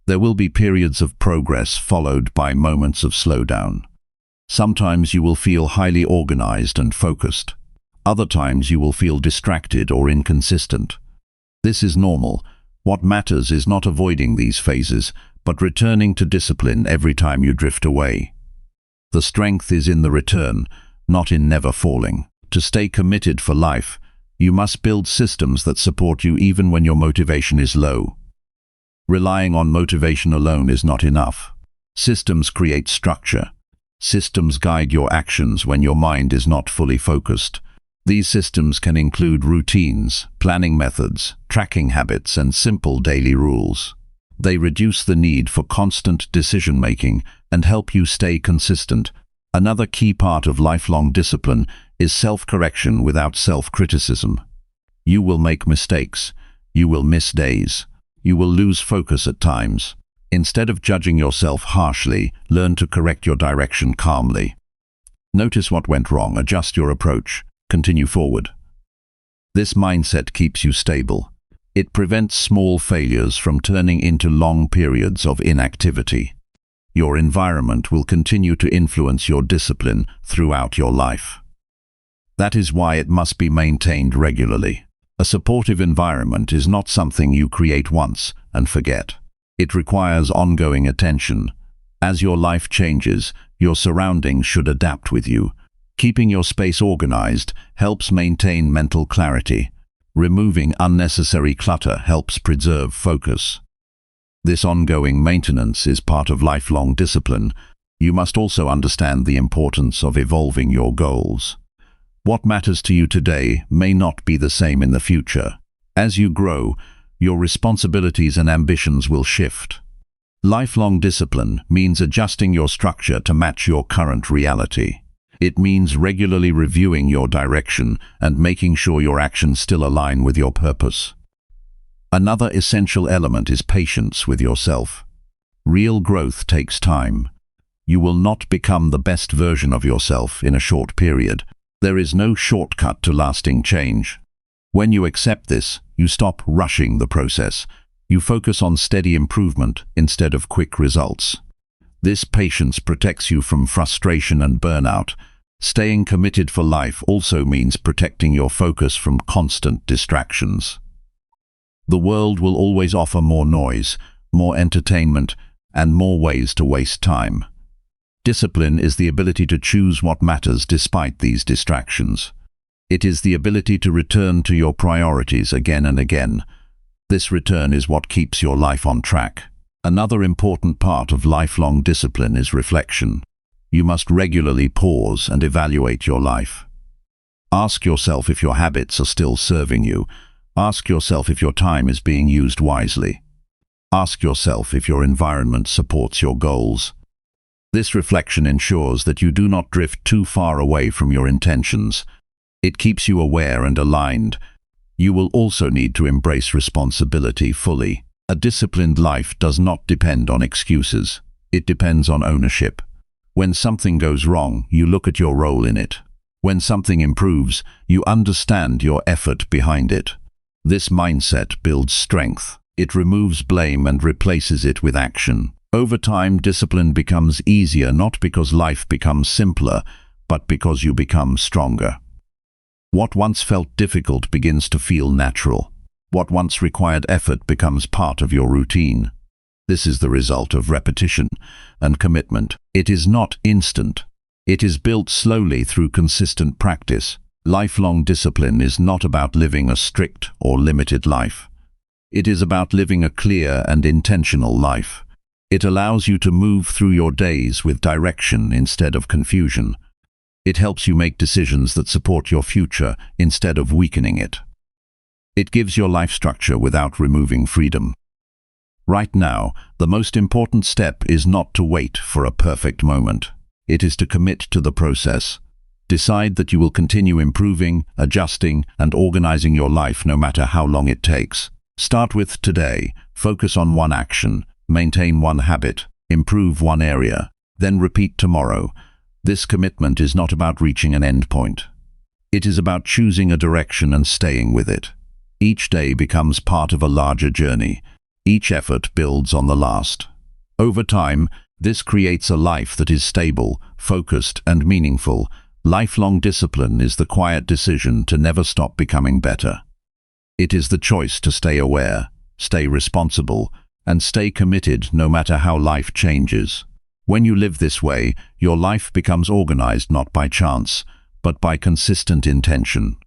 There will be periods of progress followed by moments of slowdown. Sometimes you will feel highly organized and focused. Other times you will feel distracted or inconsistent. This is normal. What matters is not avoiding these phases, but returning to discipline every time you drift away. The strength is in the return, not in never falling. To stay committed for life, you must build systems that support you even when your motivation is low. Relying on motivation alone is not enough. Systems create structure. Systems guide your actions when your mind is not fully focused. These systems can include routines, planning methods, tracking habits, and simple daily rules. They reduce the need for constant decision-making and help you stay consistent. Another key part of lifelong discipline is self-correction without self-criticism. You will make mistakes. You will miss days. You will lose focus at times. Instead of judging yourself harshly, learn to correct your direction calmly. Notice what went wrong, adjust your approach, continue forward. This mindset keeps you stable. It prevents small failures from turning into long periods of inactivity. Your environment will continue to influence your discipline throughout your life. That is why it must be maintained regularly. A supportive environment is not something you create once and forget. It requires ongoing attention. As your life changes, your surroundings should adapt with you. Keeping your space organized helps maintain mental clarity. Removing unnecessary clutter helps preserve focus. This ongoing maintenance is part of lifelong discipline. You must also understand the importance of evolving your goals. What matters to you today may not be the same in the future. As you grow, your responsibilities and ambitions will shift. Lifelong discipline means adjusting your structure to match your current reality. It means regularly reviewing your direction and making sure your actions still align with your purpose. Another essential element is patience with yourself. Real growth takes time. You will not become the best version of yourself in a short period. There is no shortcut to lasting change. When you accept this, you stop rushing the process. You focus on steady improvement instead of quick results. This patience protects you from frustration and burnout. Staying committed for life also means protecting your focus from constant distractions. The world will always offer more noise, more entertainment, and more ways to waste time. Discipline is the ability to choose what matters despite these distractions. It is the ability to return to your priorities again and again. This return is what keeps your life on track. Another important part of lifelong discipline is reflection. You must regularly pause and evaluate your life. Ask yourself if your habits are still serving you. Ask yourself if your time is being used wisely. Ask yourself if your environment supports your goals. This reflection ensures that you do not drift too far away from your intentions. It keeps you aware and aligned. You will also need to embrace responsibility fully. A disciplined life does not depend on excuses. It depends on ownership. When something goes wrong, you look at your role in it. When something improves, you understand your effort behind it. This mindset builds strength. It removes blame and replaces it with action. Over time, discipline becomes easier not because life becomes simpler, but because you become stronger. What once felt difficult begins to feel natural. What once required effort becomes part of your routine. This is the result of repetition and commitment. It is not instant. It is built slowly through consistent practice. Lifelong discipline is not about living a strict or limited life. It is about living a clear and intentional life. It allows you to move through your days with direction instead of confusion. It helps you make decisions that support your future instead of weakening it. It gives your life structure without removing freedom. Right now, the most important step is not to wait for a perfect moment. It is to commit to the process. Decide that you will continue improving, adjusting, and organizing your life no matter how long it takes. Start with today. Focus on one action. Maintain one habit. Improve one area. Then repeat tomorrow. This commitment is not about reaching an end point. It is about choosing a direction and staying with it. Each day becomes part of a larger journey. Each effort builds on the last. Over time, this creates a life that is stable, focused, and meaningful. Lifelong discipline is the quiet decision to never stop becoming better. It is the choice to stay aware, stay responsible, and stay committed no matter how life changes. When you live this way, your life becomes organized not by chance, but by consistent intention.